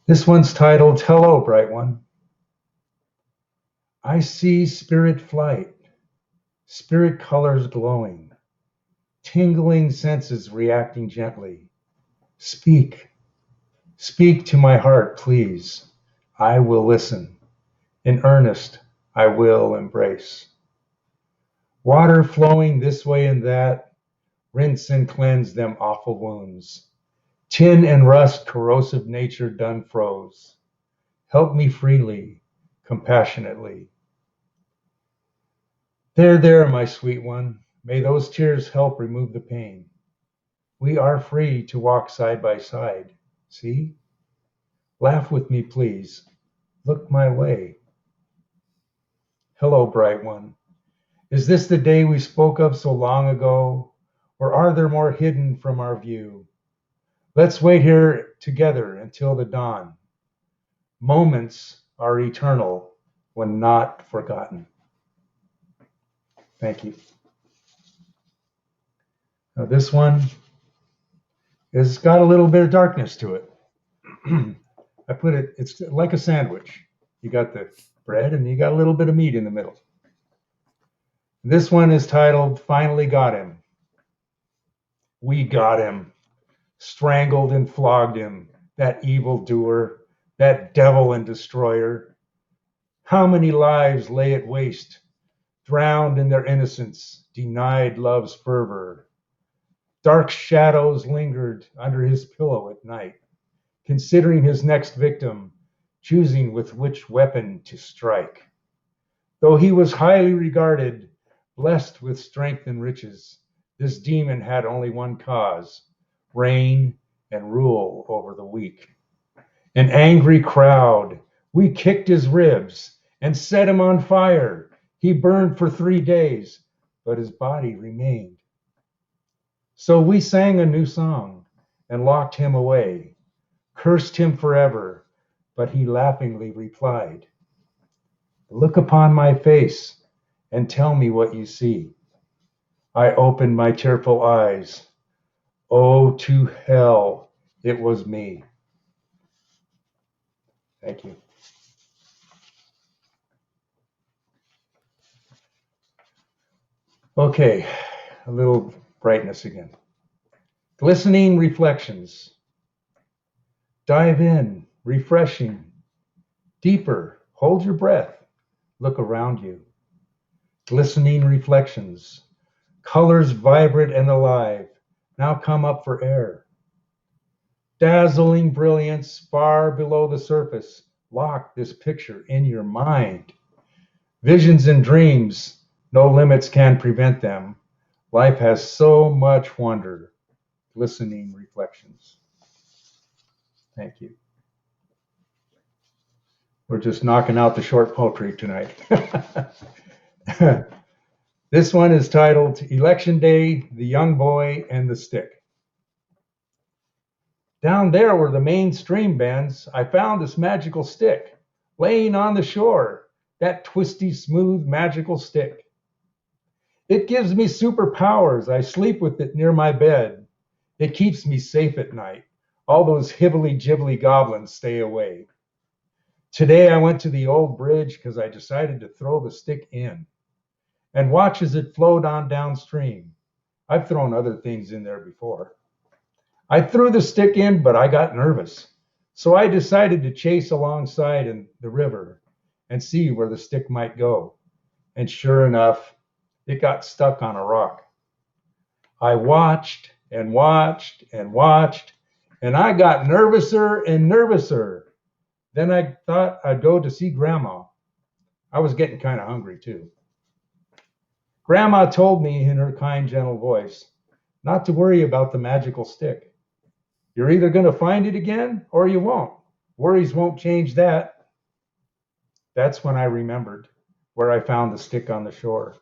This one's titled, Hello, Bright One. I see spirit flight, spirit colors glowing, tingling senses reacting gently. Speak, speak to my heart, please. I will listen. In earnest, I will embrace. Water flowing this way and that, rinse and cleanse them awful wounds. Tin and rust, corrosive nature done froze. Help me freely, compassionately. There, my sweet one. May those tears help remove the pain. We are free to walk side by side. See? Laugh with me, please. Look my way. Hello, bright one. Is this the day we spoke of so long ago? Or are there more hidden from our view? Let's wait here together until the dawn. Moments are eternal when not forgotten. Thank you. Now this one has got a little bit of darkness to it. I put it, it's like a sandwich. You got the bread and you got a little bit of meat in the middle. This one is titled, Finally Got Him. We got him, strangled and flogged him, that evildoer, that devil and destroyer. How many lives lay at waste, drowned in their innocence, denied love's fervor. Dark shadows lingered under his pillow at night, considering his next victim, choosing with which weapon to strike. Though he was highly regarded, blessed with strength and riches, this demon had only one cause, reign and rule over the weak. An angry crowd, we kicked his ribs and set him on fire. He burned for 3 days, but his body remained. So we sang a new song and locked him away, cursed him forever, but he laughingly replied, look upon my face and tell me what you see. I opened my tearful eyes. Oh, to hell, it was me. Thank you. Okay, a little brightness again. Glistening reflections. Dive in, refreshing. Deeper, hold your breath. Look around you. Glistening reflections. Colors vibrant and alive, now come up for air. Dazzling brilliance far below the surface. Lock this picture in your mind. Visions and dreams, no limits can prevent them. Life has so much wonder. Glistening reflections. Thank you. We're just knocking out the short poetry tonight. This one is titled Election Day, the Young Boy and the Stick. Down there where the main stream bends, I found this magical stick, laying on the shore, that twisty, smooth, magical stick. It gives me superpowers. I sleep with it near my bed. It keeps me safe at night. All those hibbly-jibbly goblins stay away. Today I went to the old bridge because I decided to throw the stick in and watch as it flowed on downstream. I've thrown other things in there before. I threw the stick in, but I got nervous. So I decided to chase alongside in the river and see where the stick might go. And sure enough, it got stuck on a rock. I watched and watched and watched, and I got nervouser and nervouser. Then I thought I'd go to see Grandma. I was getting kind of hungry too. Grandma told me in her kind, gentle voice not to worry about the magical stick. You're either going to find it again or you won't. Worries won't change that. That's when I remembered where I found the stick on the shore.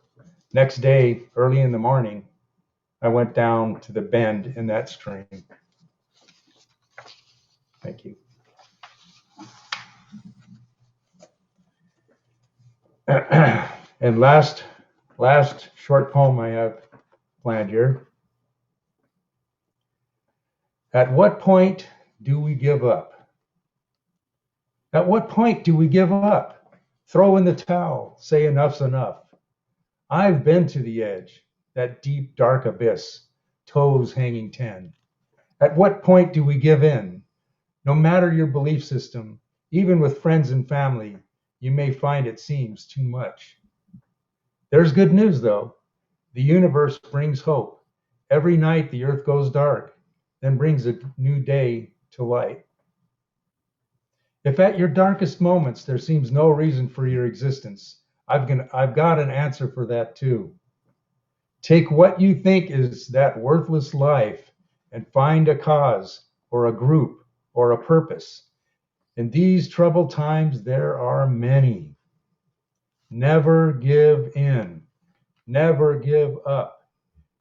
Next day, early in the morning, I went down to the bend in that stream. Thank you. And last short poem I have planned here. At what point do we give up? At what point do we give up? Throw in the towel, say enough's enough. I've been to the edge, that deep, dark abyss, toes hanging 10. At what point do we give in? No matter your belief system, even with friends and family, you may find it seems too much. There's good news, though. The universe brings hope. Every night the earth goes dark, then brings a new day to light. If at your darkest moments there seems no reason for your existence, I've got an answer for that too. Take what you think is that worthless life and find a cause or a group or a purpose. In these troubled times, there are many. Never give in. Never give up.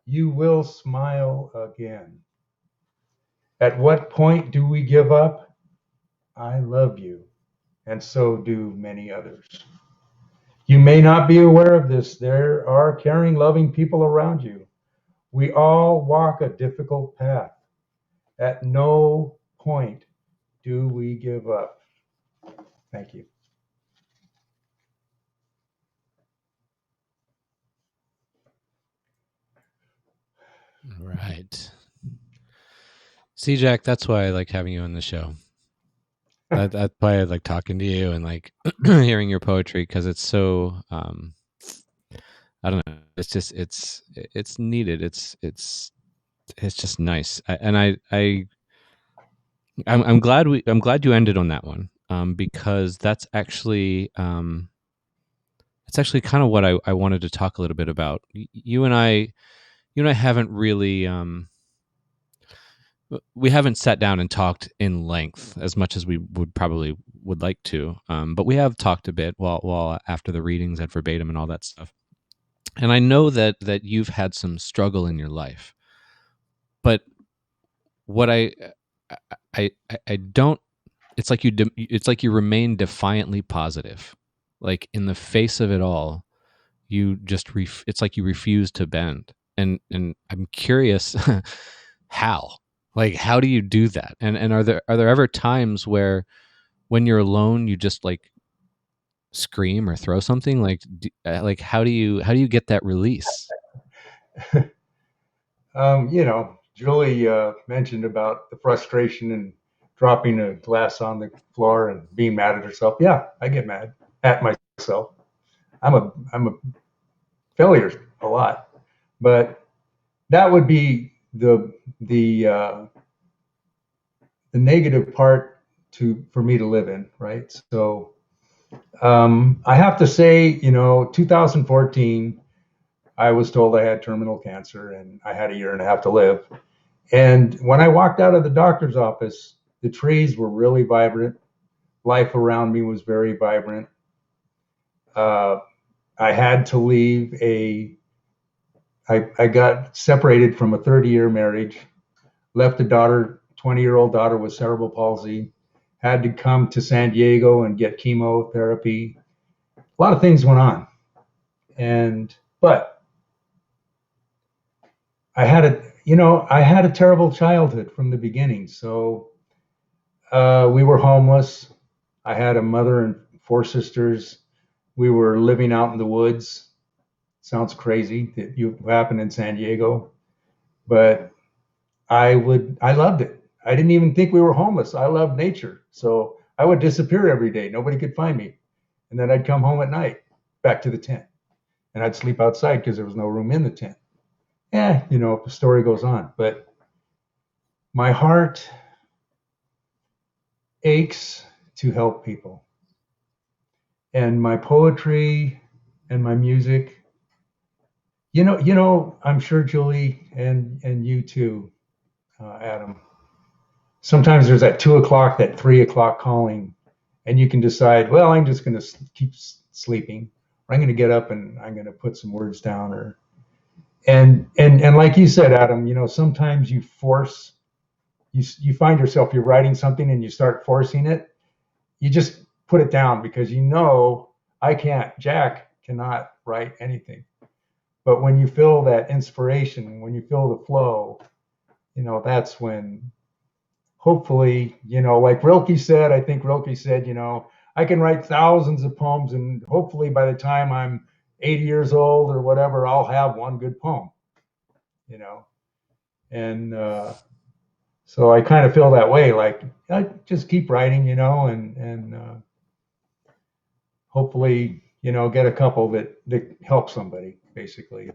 You will smile again. At what point do we give up? I love you, and so do many others. You may not be aware of this. There are caring, loving people around you. We all walk a difficult path. At no point do we give up. Thank you. Right. See, Jack, that's why I like having you on the show. That's why I like talking to you and like hearing your poetry, because it's so I don't know. It's just it's needed. It's just nice. I'm glad you ended on that one, because that's actually kind of what I wanted to talk a little bit about. You and I haven't really we haven't sat down and talked in length as much as we would like to, but we have talked a bit while after the readings at verbatim and all that stuff. And I know that you've had some struggle in your life, but what I don't. It's like you remain defiantly positive, like in the face of it all. You just it's like you refuse to bend, and I'm curious how. Like, how do you do that? And are there ever times where, when you're alone, you just like scream or throw something? Like, how do you get that release? Julie mentioned about the frustration and dropping a glass on the floor and being mad at herself. Yeah, I get mad at myself. I'm a failure a lot, but that would be the negative part for me to live in, right? So I have to say, 2014, I was told I had terminal cancer and I had a year and a half to live. And when I walked out of the doctor's office, the trees were really vibrant. Life around me was very vibrant. I had to leave I got separated from a 30-year marriage, left a 20-year-old daughter with cerebral palsy, had to come to San Diego and get chemotherapy. A lot of things went on. But I had a terrible childhood from the beginning. So we were homeless. I had a mother and 4 sisters. We were living out in the woods. Sounds crazy that you happened in San Diego, but I loved it. I didn't even think we were homeless. I loved nature. So I would disappear every day. Nobody could find me. And then I'd come home at night, back to the tent. And I'd sleep outside because there was no room in the tent. The story goes on. But my heart aches to help people. And my poetry and my music, I'm sure Julie and you too, Adam. Sometimes there's that 2 o'clock, that 3 o'clock calling, and you can decide, well, I'm just going to keep sleeping, or I'm going to get up and I'm going to put some words down, and like you said, Adam, sometimes you find yourself, you're writing something and you start forcing it. You just put it down because Jack cannot write anything. But when you feel that inspiration, when you feel the flow, that's when, hopefully, like Rilke said, I think Rilke said, I can write thousands of poems, and hopefully by the time I'm 80 years old or whatever, I'll have one good poem, And so I kind of feel that way, like I just keep writing, and hopefully, get a couple that help somebody, basically,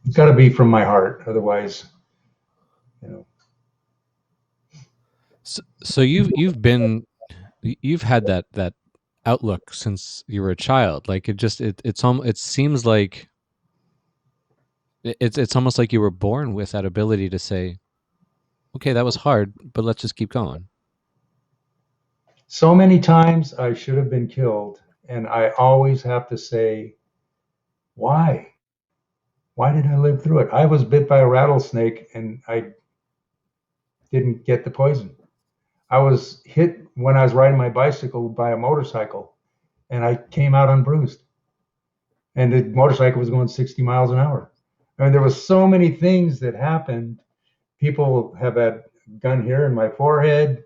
It's got to be from my heart. Otherwise, you know. So you've had that outlook since you were a child. Like it seems like it's almost like you were born with that ability to say, okay, that was hard, but let's just keep going. So many times I should have been killed, and I always have to say, why? Why did I live through it? I was bit by a rattlesnake, and I didn't get the poison. I was hit when I was riding my bicycle by a motorcycle, and I came out unbruised. And the motorcycle was going 60 miles an hour. I mean, there was so many things that happened. People have had gun here in my forehead.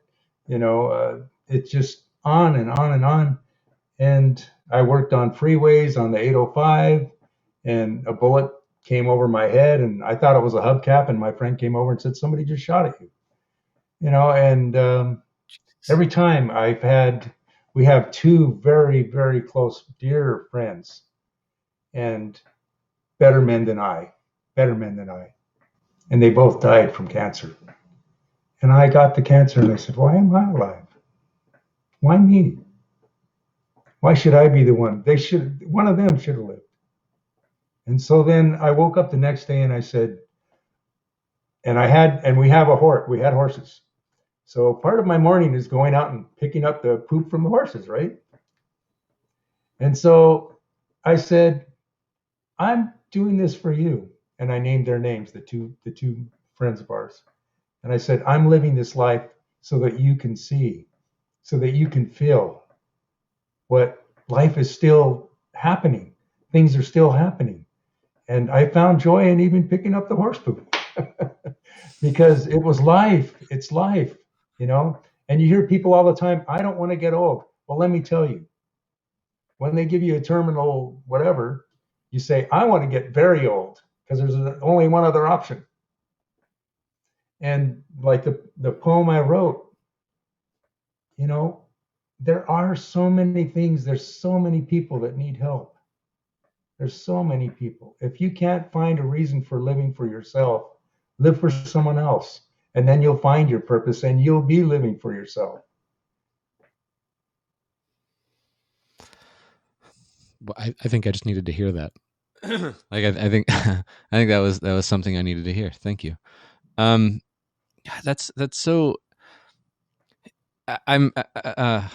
It's just on and on and on. And I worked on freeways on the 805, and a bullet came over my head, and I thought it was a hubcap. And my friend came over and said, "Somebody just shot at you." And every time we have two very, very close, dear friends, and better men than I, and they both died from cancer. And I got the cancer, and I said, "Why am I alive? Why me? Why should I be the one? One of them should have lived." And so then I woke up the next day, and I said, and we had horses. So part of my morning is going out and picking up the poop from the horses, right? And so I said, "I'm doing this for you." And I named their names, the two friends of ours. And I said, "I'm living this life so that you can see, so that you can feel what life is still happening. Things are still happening." And I found joy in even picking up the horse poop because it was life. It's life, And you hear people all the time, "I don't want to get old." Well, let me tell you, when they give you a terminal whatever, you say, "I want to get very old," because there's only one other option. And like the poem I wrote, there are so many things. There's so many people that need help. There's so many people. If you can't find a reason for living for yourself, live for someone else. And then you'll find your purpose, and you'll be living for yourself. Well, I think I just needed to hear that. Like I think I think that was something I needed to hear. Thank you. That's so. I- I'm uh, uh,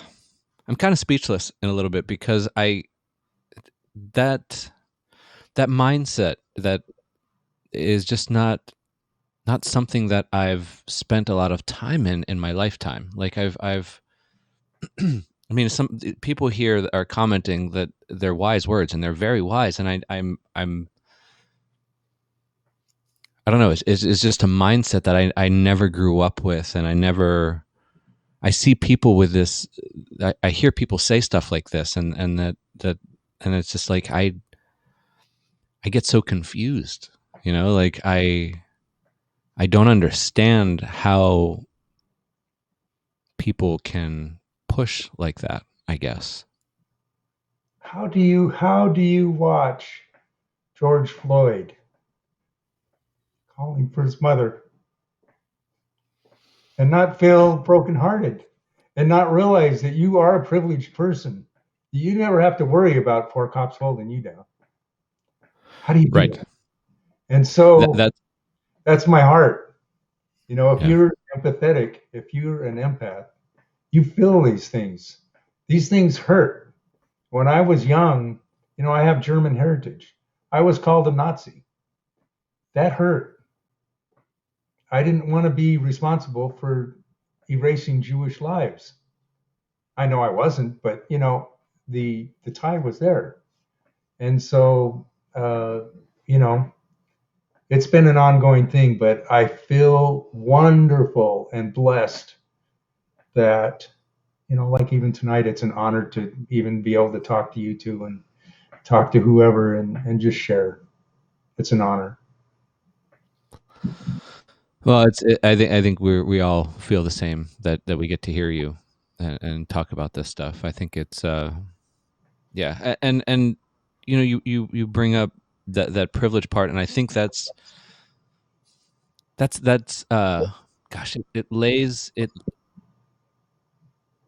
I'm kind of speechless in a little bit because that that mindset that is just not something that I've spent a lot of time in my lifetime. Like I've I mean, some people here that are commenting that they're wise words, and they're very wise, and I don't know. It's just a mindset that I never grew up with, and I see people with this. I hear people say stuff like this, and and it's just like I get so confused. Like I don't understand how people can push like that, I guess. How do you watch George Floyd calling for his mother and not feel brokenhearted and not realize that you are a privileged person? You never have to worry about 4 cops holding you down. How do you do Right. that? And so that's my heart. If Yeah. you're empathetic, if you're an empath, you feel these things. These things hurt. When I was young, I have German heritage. I was called a Nazi. That hurt. I didn't want to be responsible for erasing Jewish lives. I know I wasn't, but the tie was there. And so it's been an ongoing thing, but I feel wonderful and blessed that, like even tonight, it's an honor to even be able to talk to you two and talk to whoever and just share. It's an honor. Well, I think we all feel the same, that we get to hear you and talk about this stuff. I think it's yeah, and you bring up that privilege part, and I think that's gosh, it lays it.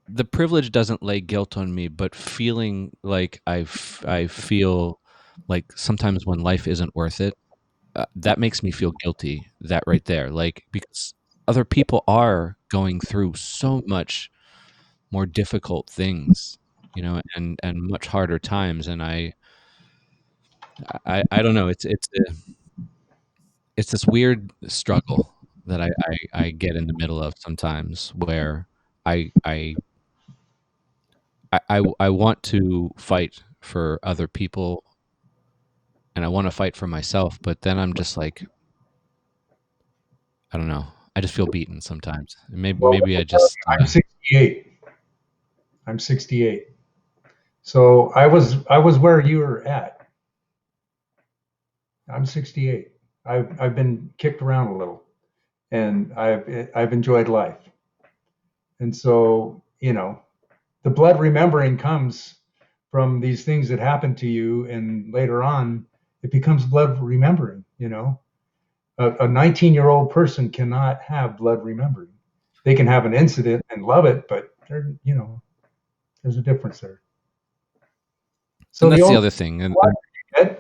The privilege doesn't lay guilt on me, but feeling like I feel like sometimes when life isn't worth it, that makes me feel guilty. That right there, like, because other people are going through so much more difficult things, and much harder times, and I don't know. It's this weird struggle that I get in the middle of sometimes, where I I I want to fight for other people, and I want to fight for myself, but then I'm just like, I don't know. I just feel beaten sometimes. Well, Maybe I just I'm 68. I'm 68. So I was where you were at. I'm 68. I've been kicked around a little, and I've enjoyed life. And so, the blood remembering comes from these things that happen to you, and later on it becomes blood remembering. A 19-year-old person cannot have blood remembering. They can have an incident and love it, but there's a difference there. So and the that's the old other thing,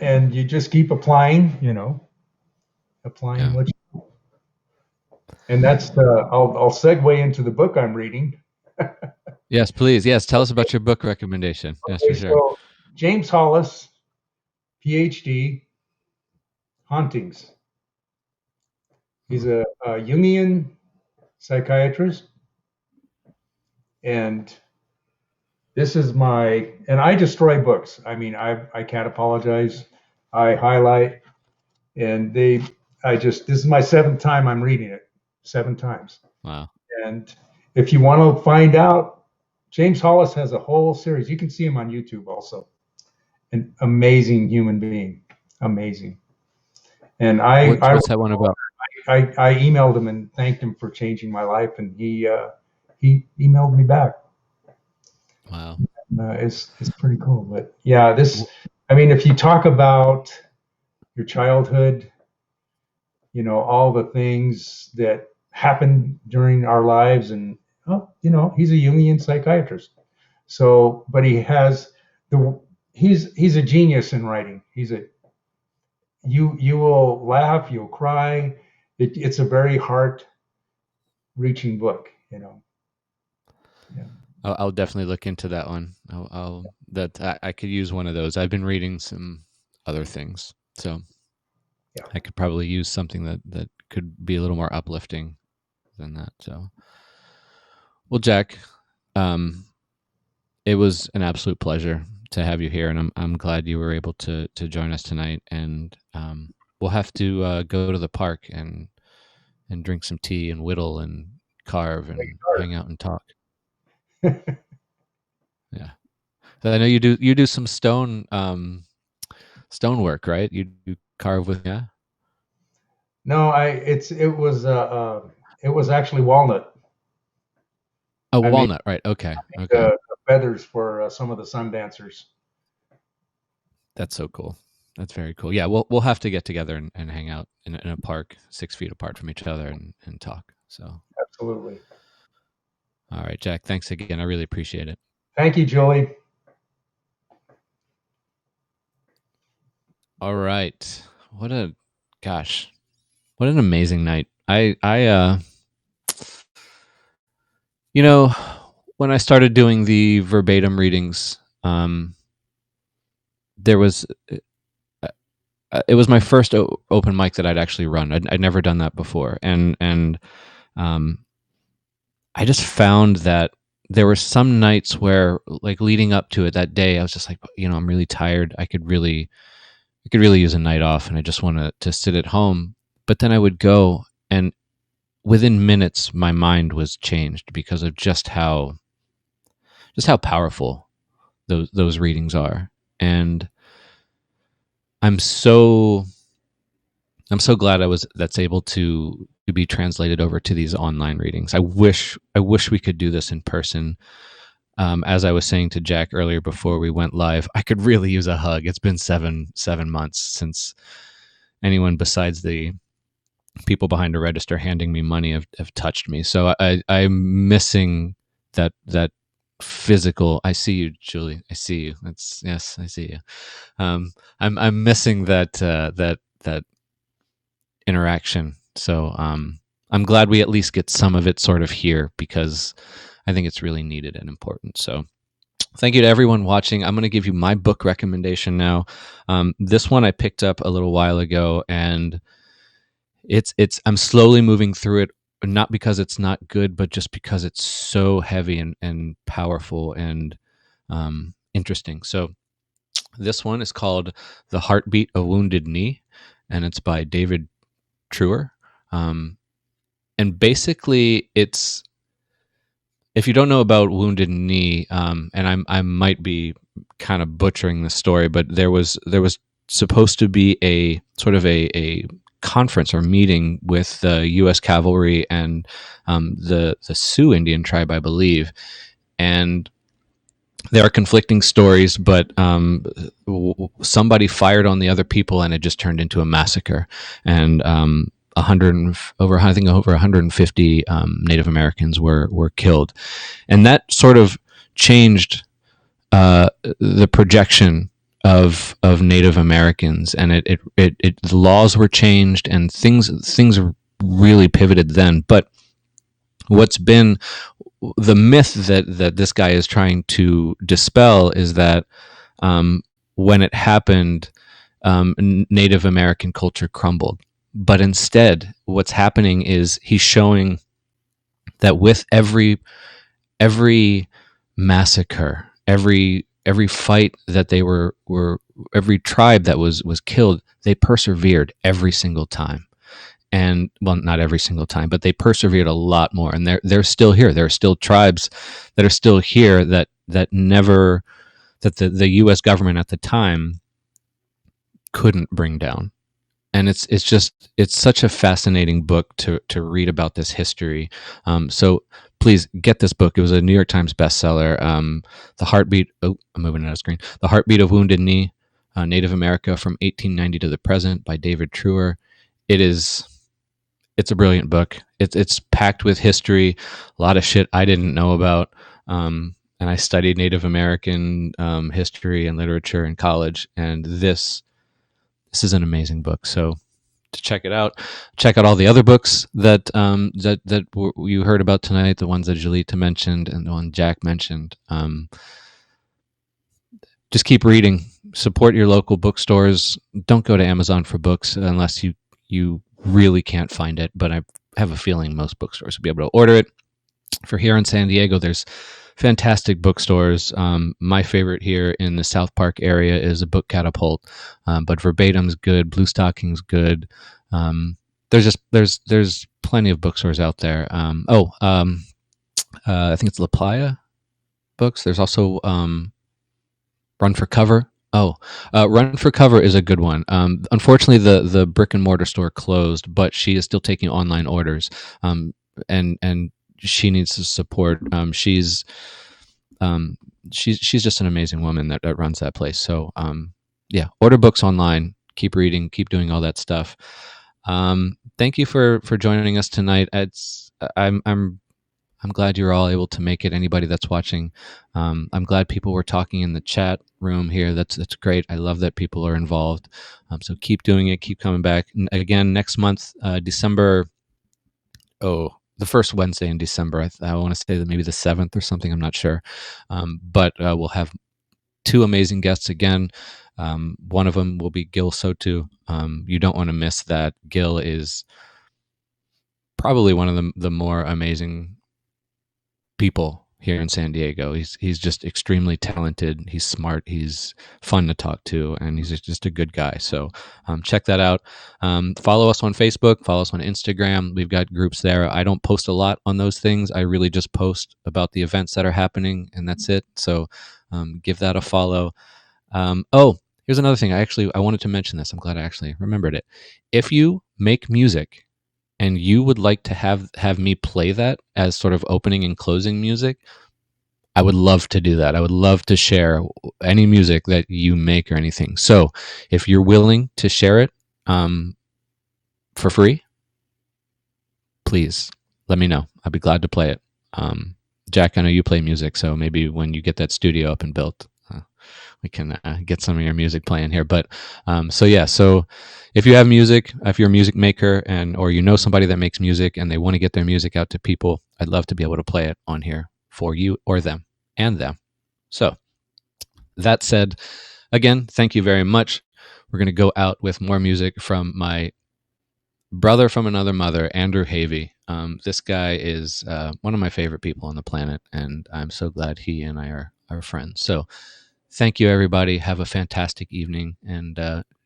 and you just keep applying, applying yeah. what you, and that's I'll segue into the book I'm reading. Yes, please. Yes, tell us about your book recommendation. Yes, Okay, for sure. so James Hollis, PhD, Hauntings. He's a Jungian psychiatrist, and this is and I destroy books. I mean, I can't apologize. I highlight, and this is my 7th time I'm reading it, 7 times. Wow. And if you want to find out, James Hollis has a whole series. You can see him on YouTube also. An amazing human being, amazing. And What's that one about? I emailed him and thanked him for changing my life, and he emailed me back. Wow. It's pretty cool. But yeah, I mean, if you talk about your childhood, all the things that happened during our lives, and he's a Jungian psychiatrist. So, but he's a genius in writing. You will laugh, you'll cry. It's a very heart reaching book. Yeah. I'll definitely look into that one. I could use one of those. I've been reading some other things, so Yeah. I could probably use something that could be a little more uplifting than that. So, well, Jack, it was an absolute pleasure to have you here, and I'm glad you were able to join us tonight. And we'll have to go to the park and drink some tea and whittle and carve and hang out and talk. Yeah, so I know you do some stonework, right? You carve with, yeah. No, it was actually walnut. Oh, I made walnut, right? Okay. the feathers for some of the sun dancers. That's so cool. That's very cool. Yeah, we'll have to get together and hang out in a park 6 feet apart from each other and talk. So Absolutely. all right, Jack. Thanks again. I really appreciate it. Thank you, Julie. All right. What an amazing night. When I started doing the verbatim readings, there was it was my first open mic that I'd actually run. I'd never done that before, and I just found that there were some nights where, like, leading up to it that day, I was just like, I'm really tired. I could really use a night off, and I just want to sit at home. But then I would go, and within minutes, my mind was changed because of just how powerful those readings are. And I'm so glad that's able to be translated over to these online readings. I wish we could do this in person. as I was saying to Jack earlier before we went live, I could really use a hug. It's been 7 months since anyone besides the people behind the register handing me money have touched me. So I'm missing that physical. I see you, Julie. I see you. Yes, I see you. I'm missing that interaction. So I'm glad we at least get some of it sort of here, because I think it's really needed and important. So thank you to everyone watching. I'm going to give you my book recommendation now. This one I picked up a little while ago, and I'm slowly moving through it, not because it's not good, but just because it's so heavy and powerful and interesting. So this one is called The Heartbeat of Wounded Knee, and it's by David Truer. And basically, it's, if you don't know about Wounded Knee, and I might be kind of butchering the story, but there was supposed to be a sort of a conference or meeting with the U.S. cavalry and the Sioux Indian tribe, I believe, and there are conflicting stories, but somebody fired on the other people, and it just turned into a massacre, and over 150 Native Americans were killed, and that sort of changed the projection of Native Americans, and the laws were changed, and things really pivoted then. But what's been the myth that this guy is trying to dispel is that when it happened, Native American culture crumbled. But instead, what's happening is he's showing that with every massacre, every fight that they were every tribe that was killed, they persevered every single time. And well, not every single time, but they persevered a lot more, and they're still here. There are still tribes that are still here that never, that the U.S. government at the time couldn't bring down. And it's such a fascinating book to read about this history. So please get this book. It was a New York Times bestseller. The Heartbeat. Oh, I'm moving out of screen. The Heartbeat of Wounded Knee, Native America from 1890 to the Present by David Truer. It's a brilliant book. It's packed with history, a lot of shit I didn't know about. And I studied Native American history and literature in college, and this is an amazing book. So to check it out, check out all the other books that you heard about tonight, the ones that Julita mentioned and the one Jack mentioned. Just keep reading. Support your local bookstores. Don't go to Amazon for books unless you really can't find it, but I have a feeling most bookstores will be able to order it. For here in San Diego, there's fantastic bookstores. My favorite here in the South Park area is a Book Catapult, but Verbatim's good, Blue Stocking's good. There's plenty of bookstores out there. I think it's La Playa Books. There's also Run for Cover. Run for Cover is a good one. Unfortunately, the brick and mortar store closed, but she is still taking online orders, and she needs to support. She's just an amazing woman that runs that place. So yeah, order books online. Keep reading. Keep doing all that stuff. Thank you for joining us tonight. I'm glad you're all able to make it. Anybody that's watching, I'm glad people were talking in the chat room here. That's great. I love that people are involved. So keep doing it. Keep coming back. And again, next month, December. The first Wednesday in December. I want to say that maybe the 7th or something. I'm not sure. But we'll have 2 amazing guests again. One of them will be Gil Sotu. You don't want to miss that. Gil is probably one of the more amazing people here in San Diego. He's just extremely talented. He's smart. He's fun to talk to, and he's just a good guy. So check that out. Follow us on Facebook. Follow us on Instagram. We've got groups there. I don't post a lot on those things. I really just post about the events that are happening, and that's it. So give that a follow. Here's another thing. I wanted to mention this. I'm glad I actually remembered it. If you make music and you would like to have me play that as sort of opening and closing music, I would love to do that. I would love to share any music that you make or anything. So if you're willing to share it for free, please let me know. I'd be glad to play it. Jack, I know you play music, so maybe when you get that studio up and built, we can get some of your music playing here. But so if you have music, if you're a music maker or you know somebody that makes music and they want to get their music out to people, I'd love to be able to play it on here for you or them and them. So that said, again, thank you very much. We're going to go out with more music from my brother from another mother, Andrew Havey. This guy is one of my favorite people on the planet, and I'm so glad he and I are friends. So thank you, everybody. Have a fantastic evening. And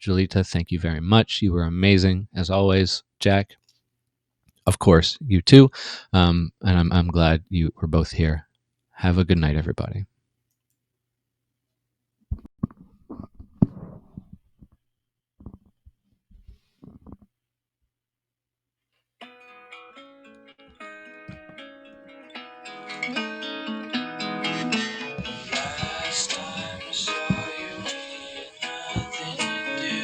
Julita, thank you very much. You were amazing, as always. Jack, of course, you too. And I'm glad you were both here. Have a good night, everybody. Last time I saw you, we had nothing to do.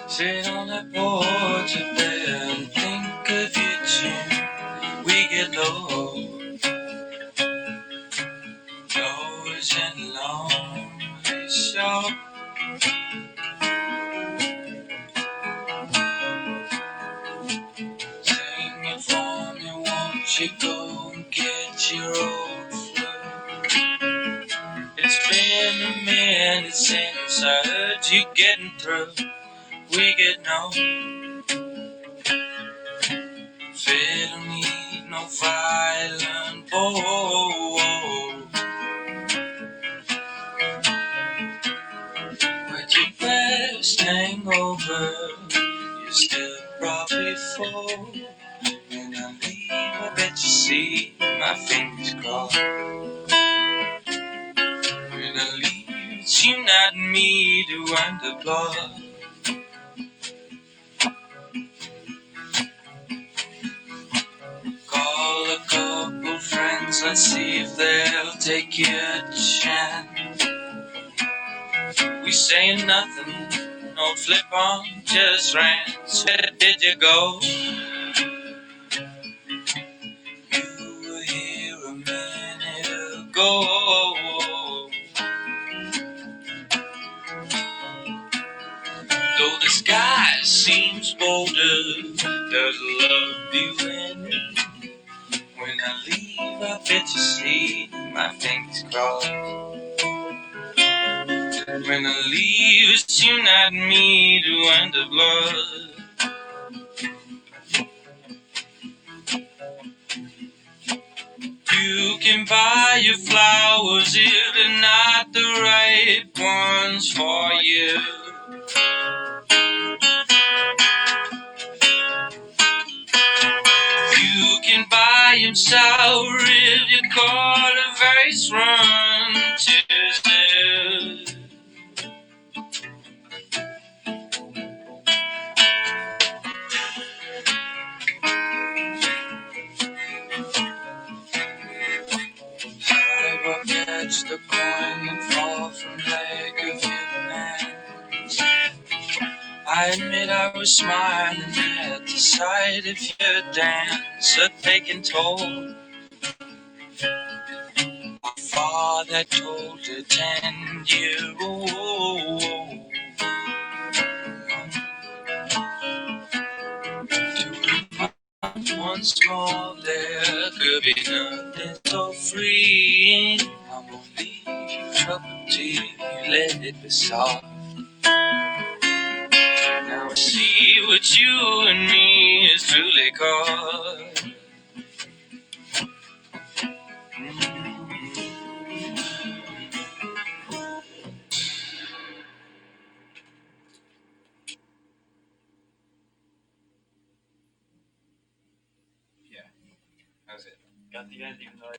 Sit on that porch up there and think of your tune. We get low, doors and lonely shop. Sing it for me, won't you go and get your old flute? It's been a minute since I heard you getting through. We get no fiddle need no violent bow. With your best hangover, you still probably fall. When I leave, I bet you see my fingers crossed. When I leave, it's you, not me, to wind the blood. Call a couple friends, let's see if they'll take your chance. We saying nothing, no flip on, just ran. So where did you go? You were here a minute ago. Though the sky seems bolder, does love be winning? When I leave, I bet you see my fingers crossed. When I leave, it's you, not me, to end the blood. You can buy your flowers if they're not the right ones for you. You can buy him sour if you call a vice run to still. I will catch the coin and fall from leg of your man. I admit I was smiling at the sight of your dance, a taking toll. My father told a 10-year-old once more there could be nothing so free. I'm gonna leave you trouble till you let it be soft. Now I see what you and me is truly called. Yeah, that's it. Got the end even though I